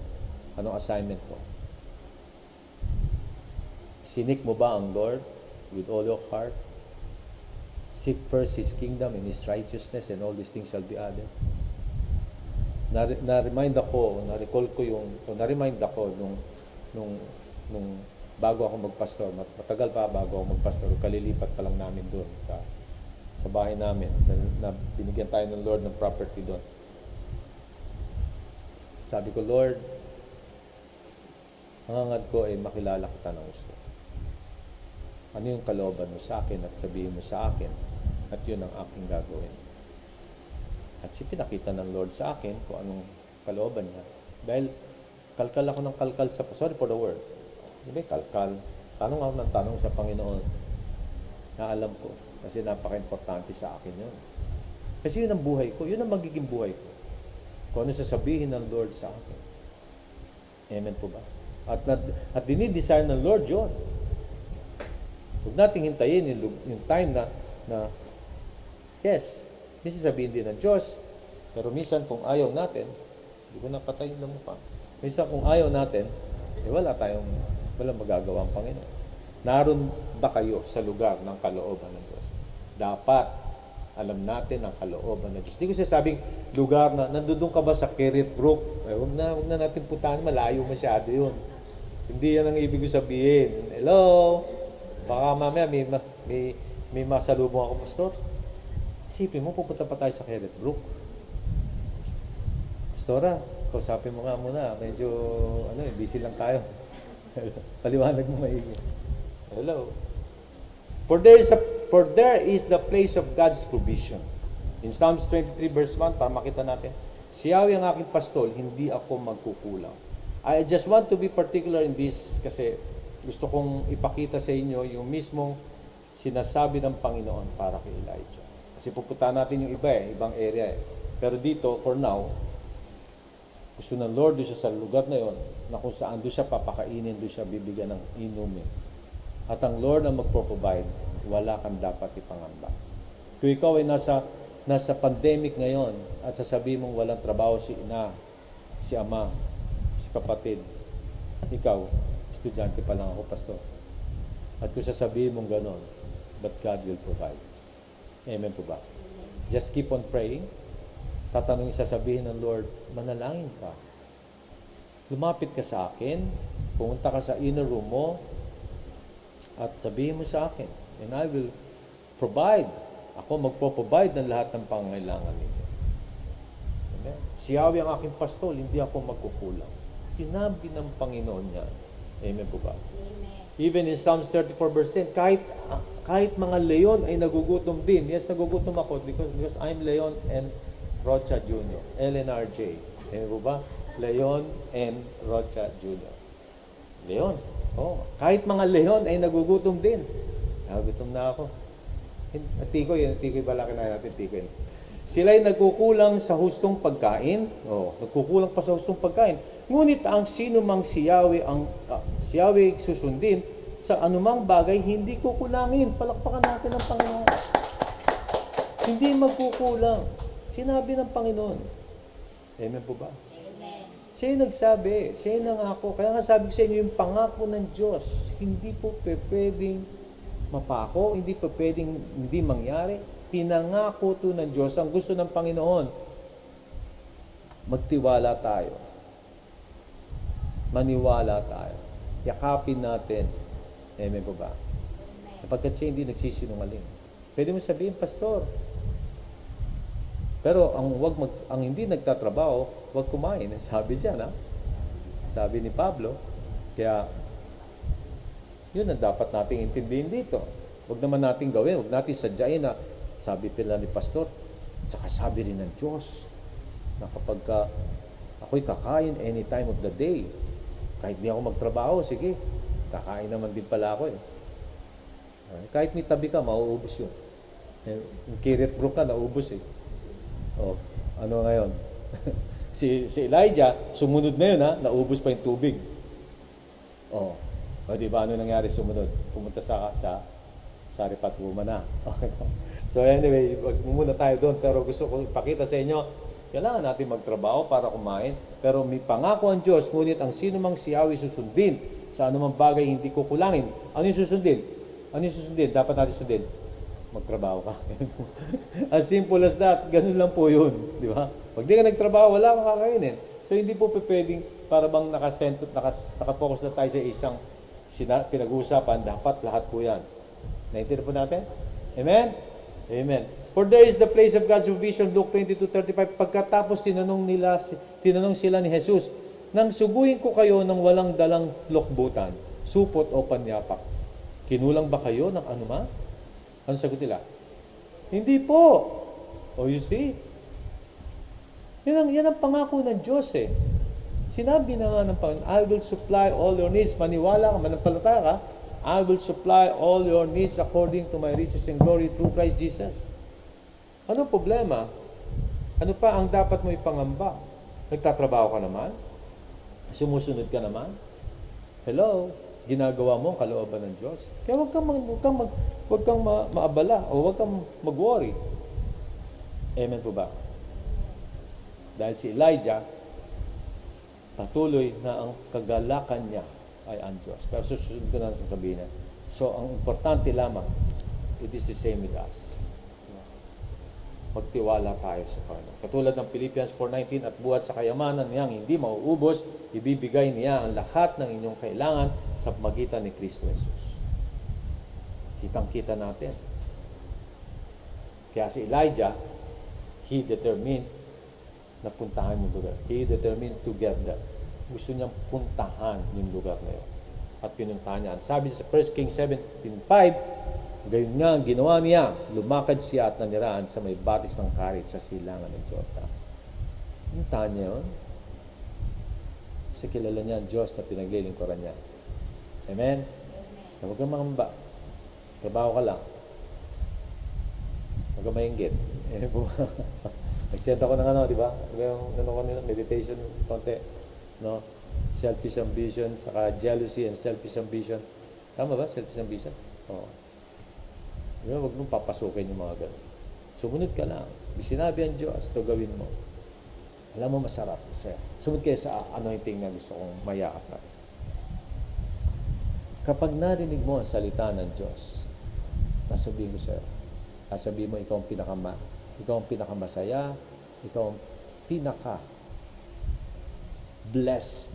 Anong assignment ko? Sinik mo ba ang Lord with all your heart? Seek first His kingdom and His righteousness and all these things shall be added. Na-remind ako, na-recall ko na-remind ako nung bago ako magpastor, matagal pa bago ako magpastor, kalilipat pa lang namin doon sa bahay namin, na binigyan tayo ng Lord ng property doon. Sabi ko, Lord, ang hangad ko ay makilala kita ng gusto. Ano yung kalooban mo sa akin at sabihin mo sa akin at yun ang aking gagawin. At pinakita ng Lord sa akin kung anong kalooban niya. Dahil kalkal ako ng kalkal sorry for the word. Hindi kalkal. Tanong ako ng tanong sa Panginoon na alam ko kasi napaka-importante sa akin yun. Kasi yun ang buhay ko. Yun ang magiging buhay ko. Kung ano sasabihin ng Lord sa akin. Amen po ba? At dinidesire ng Lord yun. Huwag nating hintayin yung time na yes, minsan sabihin din ng Diyos, pero minsan kung ayaw natin, hindi ko napatayin na mukha. Minsan kung ayaw natin, walang magagawa ang Panginoon. Naroon ba kayo sa lugar ng kalooban ng Diyos? Dapat alam natin ang kalooban ng Diyos. Hindi ko sasabing lugar na, nandoon ka ba sa Kerith Brook? Huwag na natin puntahan, malayo masyado yun. Hindi yan ang ibig ko sabihin. Hello? Baka mamaya may masalubong ako, Pastor. Isipin mo, pupunta pa tayo sa Kerith Brook. Pastora, kausapin mo nga muna. Medyo, busy lang tayo. Paliwanag mo maigi. Hello? For there is the place of God's provision. In Psalms 23 verse 1, para makita natin, si Yahweh ang aking pastol, hindi ako magkukulang. I just want to be particular in this kasi gusto kong ipakita sa inyo yung mismong sinasabi ng Panginoon para kay Elijah. Kasi pupuntahan natin yung ibang area. Pero dito, for now, gusto ng Lord doon siya sa lugar na yon na kung saan doon siya papakainin, doon siya bibigyan ng inumin. at ang Lord ang magpo-provide, wala kang dapat ipangamba. Kung ikaw ay nasa pandemic ngayon at sasabihin mong walang trabaho si ina, si ama, si kapatid, ikaw, estudyante pa lang ako, pastor. At kung sasabihin mong ganon, but God will provide. Amen po ba? Just keep on praying. Tatanungin, sasabihin ng Lord, manalangin ka. Lumapit ka sa akin, pumunta ka sa inner room mo, at sabihin mo sa akin, and I will provide. Ako magpo-provide ng lahat ng pangangailangan ninyo. Amen? Si Yahweh ang aking pastol, hindi ako magkukulang. Sinabi ng Panginoon niya. Amen po ba? Amen. Even in Psalms 34 verse 10, kahit mga leon ay nagugutom din. Yes, nagugutom ako because I'm Leon and Rocha Jr. LNRJ. Amen po ba? Leon and Rocha Jr. Leon. Oh, kahit mga leon ay nagugutom din. Nagugutom na ako. Tikoy pala kinain natin, tikoy. Sila'y nagkukulang sa hustong pagkain. Oh, nagkukulang pa sa hustong pagkain. Ngunit ang sino mang si Yahweh susundin sa anumang bagay, hindi kukulangin. Palakpakan natin ang Panginoon. Hindi magkukulang. Sinabi ng Panginoon. Amen po ba? Amen. Siya yung nagsabi. Siya yung nangako. Kaya nga sabi ko sa inyo, yung pangako ng Diyos, hindi po pwedeng mapako, hindi pa pwedeng hindi mangyari. Pinangako to ng Diyos. Ang gusto ng Panginoon, magtiwala tayo. Maniwala tayo. Yakapin natin. Amen po ba? Kapagkat siya hindi nagsisinungaling. Pwede mo sabihin, Pastor. Pero ang hindi nagtatrabaho, wag kumain. Sabi diyan, ha? Sabi ni Pablo. Kaya yun ang dapat nating intindihin dito. Huwag naman natin gawin, huwag natin sadyain na sabi pala ni Pastor, tsaka sabi rin ng Diyos na kapag ako'y kakain any time of the day, kahit di ako magtrabaho, sige, kakain naman din pala ako eh. Kahit may tabi ka, mauubos yun. Yung kirit bro ka, naubos eh. O, ano ngayon? si Elijah, sumunod na yun ha, naubos pa yung tubig. O diba, ano nangyari sumunod? Pumunta sa Sarifat woman na. Okay. So anyway, muna tayo doon. Pero gusto ko ipakita sa inyo, kailangan natin magtrabaho para kumain. Pero may pangako ang Diyos, ngunit ang sino mang si Yahweh susundin, sa anumang bagay hindi kukulangin. Ano yung susundin? Ano yung susundin? Dapat natin sundin. Magtrabaho ka. As simple as that. Ganun lang po yun. Di ba? Pag di ka nagtrabaho, wala kang kakainin. So hindi po pwedeng para bang nakapokus na tayo sa isang pinag-uusapan, dapat lahat po yan. Naintindihan po natin? Amen? Amen. For there is the place of God's provision, Luke 22:35. Pagkatapos tinanong sila ni Jesus, nang suguhin ko kayo ng walang dalang lokbutan, supot o panyapak, kinulang ba kayo ng anuma? Ano sagot nila? Hindi po. Oh, you see? Yan ang pangako ng Diyos eh. Sinabi na nga ng Panginoon, I will supply all your needs. Maniwala ka, manampalataya ka, I will supply all your needs according to my riches and glory through Christ Jesus. Ano problema? Ano pa ang dapat mo ipangamba? Nagtatrabaho ka naman? Sumusunod ka naman? Hello? Ginagawa mo ang kalooban ng Diyos? Kaya huwag kang maabala o huwag kang mag-worry. Amen po ba? Dahil si Elijah, patuloy na ang kagalakan niya ay ang Diyos. Pero susunod ko na sasabihin niya. So, ang importante lamang, it is the same with us. Magtiwala tayo sa Panginoon. Katulad ng Philippians 4:19, at buhat sa kayamanan niyang hindi mauubos, ibibigay niya ang lahat ng inyong kailangan sa pagitan ni Kristo Jesus. Kitang-kita natin. Kaya si Elijah, he determined na puntahan yung lugar. He determined to get there. Gusto niyang puntahan yung lugar na yun. At pinuntahan niya. Sabi sa 1 Kings 17:5, gayon nga ang ginawa niya, lumakad siya at nanirahan sa may batis ng karit sa silangan ng Jordan. Puntahan niya yun. Kasi kilala niya ang Diyos na pinaglilingkuran niya. Amen? Amen. Huwag kang mangamba. Trabaho ka lang. Huwag kang maingit. Amen po. Nag-send ako ng di ba? Yung meditation, konti. No? Selfish ambition, saka jealousy and selfish ambition. Tama ba? Selfish ambition? Oo. Huwag mong papasukin yung mga ganun. Sumunod ka lang. Sinabi ang Diyos, ito gawin mo. Alam mo, masarap. Masaya. Sumunod kayo sa anointing na gusto kong mayaap na. Kapag narinig mo ang salita ng Diyos, nasabihin ko sa'yo, nasabihin mo, ikaw ang pinakamasaya, ikaw ang pinaka-blessed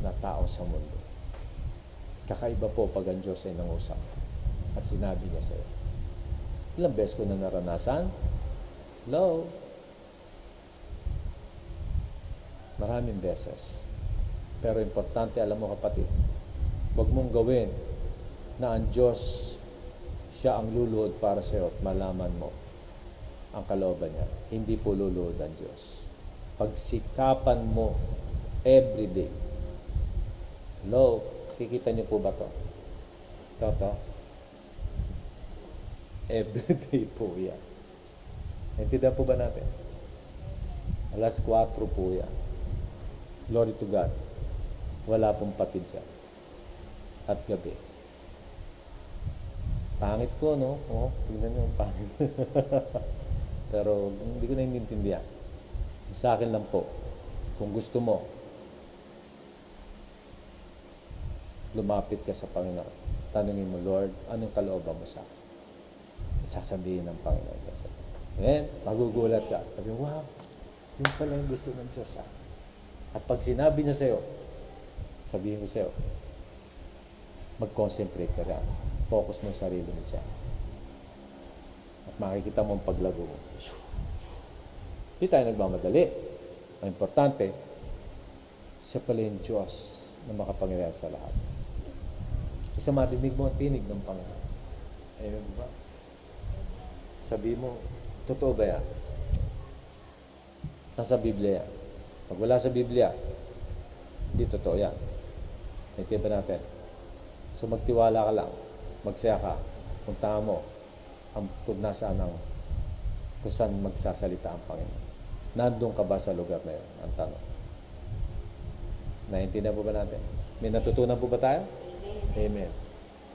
na tao sa mundo. Kakaiba po pag ang Diyos ay nangusap at sinabi niya sa'yo. Ilang beses ko na naranasan? Hello? Maraming beses. Pero importante, alam mo kapatid, huwag mong gawin na ang Diyos, siya ang luluhod para sa iyo at malaman mo ang kalooban niya. Hindi po luluhod ang Diyos. Pagsikapan mo everyday. Hello? Kikita niyo po ba to? Ito. Everyday po yan. Naintindihan po ba natin? Alas 4 po yan. Glory to God. Wala pong patid siya. At gabi. Pangit ko, no? Oh, tingnan niyo ang pangit. Pero hindi ko naiintindihan. Sa akin lang po, kung gusto mo, lumapit ka sa Panginoon. Tanungin mo, Lord, anong kalooban mo sa akin? Sasabihin ng Panginoon. Amen? Magugulat ka. Sabi mo, wow, yun pala yung gusto ng Diyos. At pag sinabi niya sa'yo, sabihin ko sa'yo, mag-concentrate ka rin. Focus mo sa sarili mo siya. At makikita mo ang paglago mo. Hindi tayo nagmamadali. Ang importante, siya pala yung Diyos na makapangyarihan sa lahat. Isa marinig mo ang tinig ng Panginoon. Ayun ba? Sabi mo, totoo ba yan? Nasa Biblia yan. Pag wala sa Biblia, hindi totoo yan. Naintindihan ba natin? So magtiwala ka lang. Magsaya ka. Punta mo kung nasaan kung saan magsasalita ang Panginoon. Nandun ka ba sa lugar na yun? Ang tanong. Naintindihan po ba natin? May natutunan po ba tayo? Amen.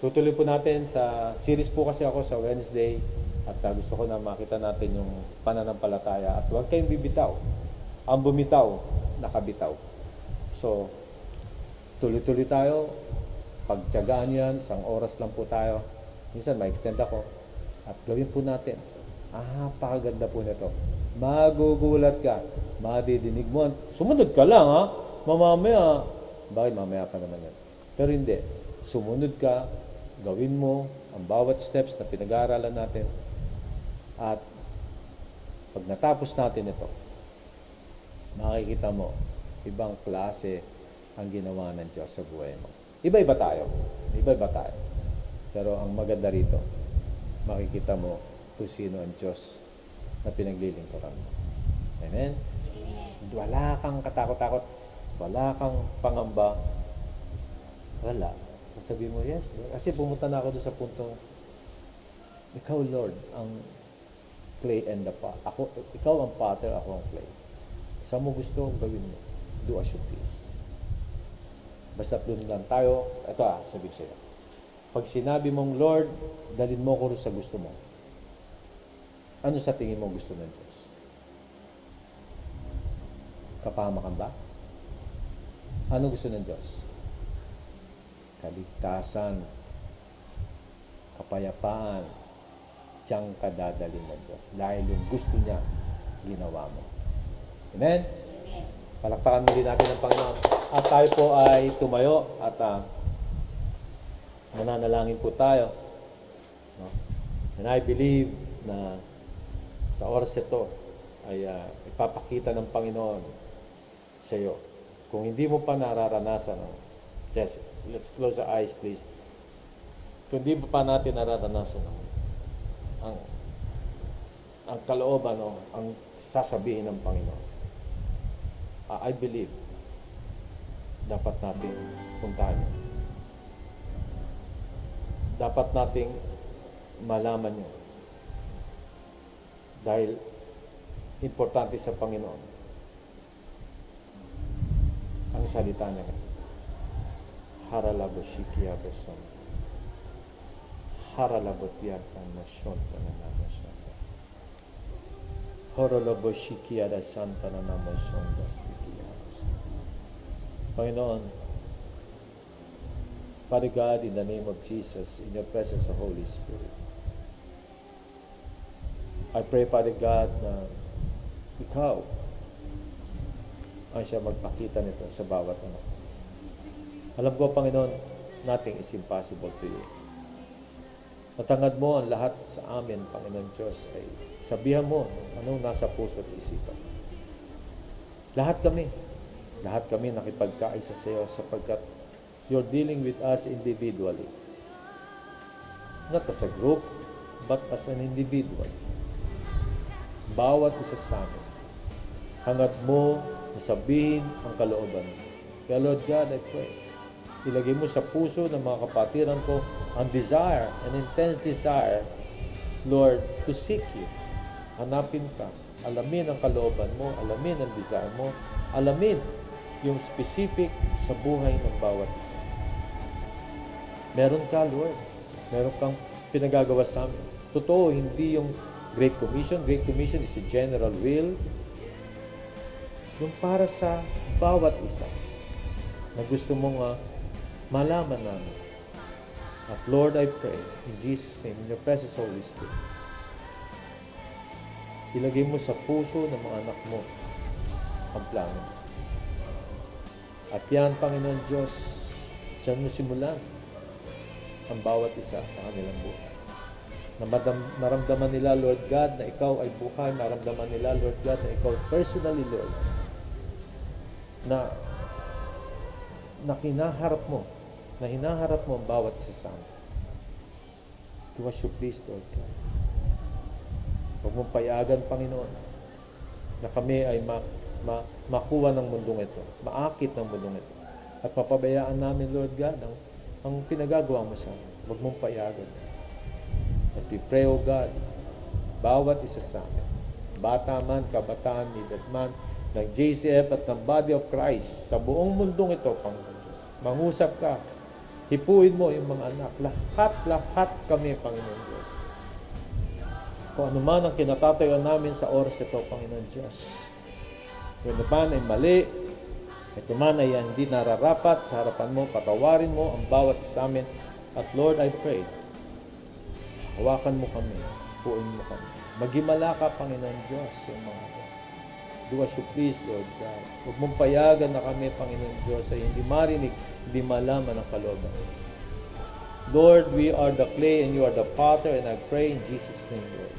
Tutuloy po natin sa series po kasi ako sa Wednesday at gusto ko na makita natin yung pananampalataya at huwag kayong bibitaw. Ang bumitaw, nakabitaw. So, tuloy-tuloy tayo. Pagtiyagaan yan, isang oras lang po tayo. Minsan, ma-extend ako. At gawin po natin. Pakaganda po nito. Magugulat ka. Madidinig mo. Sumunod ka lang, ha? Mamamaya. Bakit mamaya pa naman yan? Pero hindi. Sumunod ka. Gawin mo ang bawat steps na pinag-aaralan natin. At pag natapos natin ito, makikita mo, ibang klase ang ginawa ng Diyos sa buhay mo. Iba-iba tayo. Iba-iba tayo. Pero ang maganda rito, makikita mo kung sino ang Diyos na pinaglilingkuran mo. Amen? Wala kang katakot-takot. Wala kang pangamba. Wala. Sasabihin mo, yes, Lord. Kasi pumunta na ako doon sa puntong, ikaw, Lord, ang clay and the pot. Ikaw ang potter, ako ang clay. Saan mo gusto, gawin mo. Do as you please. Basta doon lang tayo. Ito sabi ko sa'yo. Pag sinabi mong, Lord, dalhin mo ko sa gusto mo. Ano sa tingin mo gusto ng Diyos? Kapahamakan ba? Ano gusto ng Diyos? Kaligtasan, kapayapaan, tiyang kadadalhin ng Diyos. Dahil yung gusto niya, ginawa mo. Amen? Palakpakan muli natin ang Panginoon. At tayo po ay tumayo at mananalangin po tayo. No? And I believe na sa oras ito ay ipapakita ng Panginoon sa iyo. Kung hindi mo pa nararanasan, yes, let's close our eyes please. Kung hindi mo pa natin nararanasan ang kalooban o ang sasabihin ng Panginoon, I believe dapat natin puntahan yun. Dapat nating malaman yun. Dahil importante sa Panginoon ang salita niya. Haralaboshiki agoson. Haralabotyan Namasyon Namasyon. Horoloboshikiada Santa Namasyon Dastikianos. Panginoon, Father God, in the name of Jesus, in your presence of Holy Spirit, I pray, Father God, na ikaw ang siya magpakita nito sa bawat anak. Alam ko, Panginoon, nothing is impossible to you. Matangad mo ang lahat sa amin, Panginoon Diyos, ay sabihan mo anong nasa puso at isipan. Lahat kami nakipagkaisa sa iyo sapagkat you're dealing with us individually. Not as a group, but as an individual. Bawat isa sa amin. Hangad mo na sabihin ang kalooban mo. Kaya Lord God, I pray, ilagay mo sa puso ng mga kapatiran ko ang desire, an intense desire, Lord, to seek you. Hanapin ka. Alamin ang kalooban mo, alamin ang desire mo, alamin yung specific sa buhay ng bawat isa. Meron ka, Lord. Meron kang pinagagawa sa amin. Totoo, hindi yung Great Commission. Great Commission is a general will. Yung para sa bawat isa na gusto mong malaman namin. At Lord, I pray, in Jesus' name, in your precious Holy Spirit, ilagay mo sa puso ng mga anak mo ang plano. At yan, Panginoon Diyos, diyan mo simulan ang bawat isa sa kanilang buhay. Naramdaman nila, Lord God, na ikaw ay buhay. Naramdaman nila, Lord God, na ikaw personally, Lord, na hinaharap mo ang bawat isa sa amin. Give us your please, Lord God. Huwag mong payagan, Panginoon, na kami ay makuha ng mundong ito, maakit ng mundong ito. At mapabayaan namin, Lord God, ang pinagagawa mo sa amin. Huwag mong payagan. At we pray, O God, bawat isa sa amin, bata man, kabataan, edad man, ng JCF at ng Body of Christ, sa buong mundong ito, Panginoon Diyos. Mangusap ka, hipuin mo yung mga anak. Lahat kami, Panginoon Diyos. Kung ano man ang kinatatayuan namin sa oras ito, Panginoon Diyos. Kung ano man ay mali, ito man ay hindi nararapat sa harapan mo, patawarin mo ang bawat isa amin. At Lord, I pray, hawakan mo kami, puin mo kami. Maghimala ka, Panginoon Diyos, sa mga do as you please, Lord God. Huwag mong payagan na kami, Panginoon Diyos, ay hindi marinig, hindi malaman ang kalooban. Lord, we are the clay and you are the potter, and I pray in Jesus' name, Lord.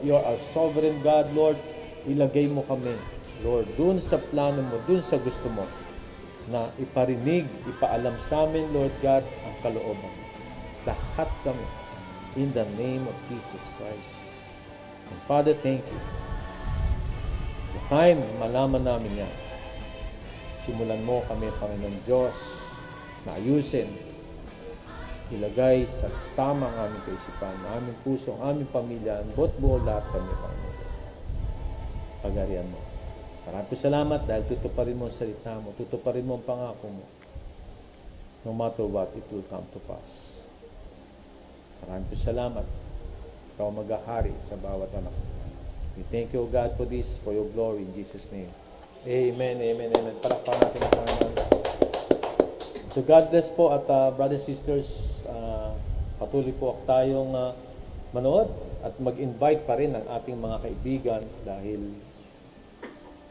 You are our sovereign God, Lord. Ilagay mo kami, Lord, dun sa plano mo, dun sa gusto mo, na iparinig, ipaalam sa amin, Lord God, ang kalooban. Lahat kami, in the name of Jesus Christ. And Father, thank you. The time malaman namin yan, simulan mo kami, Panginoon Diyos, na ayusin, ilagay sa tamang aming kaisipan, aming puso, aming pamilya, buo lahat kami, Panginoon Diyos. Pagarian mo. Maraming salamat dahil tutuparin mo ang salita mo, tutuparin mo ang pangako mo. No matter what, it will come to pass. Maraming salamat. Ikaw maghahari sa bawat anak. We thank you, God, for this, for your glory, in Jesus' name. Amen, amen, amen. Palakpakan natin ang Panginoon. So God bless po at brothers, sisters, patuloy po tayong manood at mag-invite pa rin ang ating mga kaibigan dahil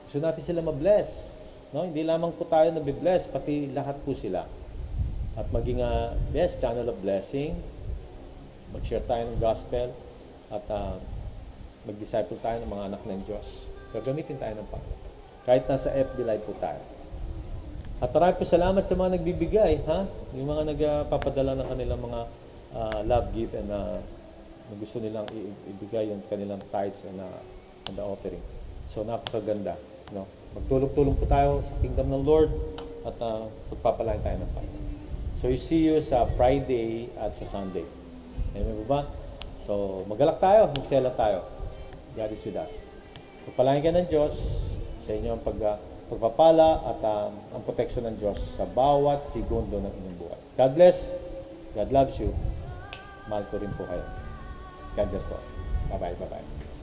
gusto natin sila ma-bless. No? Hindi lamang po tayo na-bless, pati lahat po sila. At maging channel of blessing, mag-share tayo ng gospel at mag-disciple tayo ng mga anak ng Diyos. Gagamitin tayo ng Panginoon. Kahit nasa FB Live po tayo. At maraming po salamat sa mga nagbibigay, ha? Yung mga nagpapadala ng kanilang mga love gift and gusto nilang ibigay yung kanilang tithes and the offering. So napakaganda, no? Magtulong-tulong po tayo sa kingdom ng Lord at pagpapalain tayo ng Panginoon. So we see you sa Friday at sa Sunday. Amen po ba? So magalak tayo, magsela tayo. God is with us. Pagpalain ka ng Diyos sa inyo ang pagpapala at ang proteksyon ng Diyos sa bawat segundo ng inyong buhay. God bless. God loves you. Mahal ko rin po kayo. God bless po. Bye-bye, bye-bye.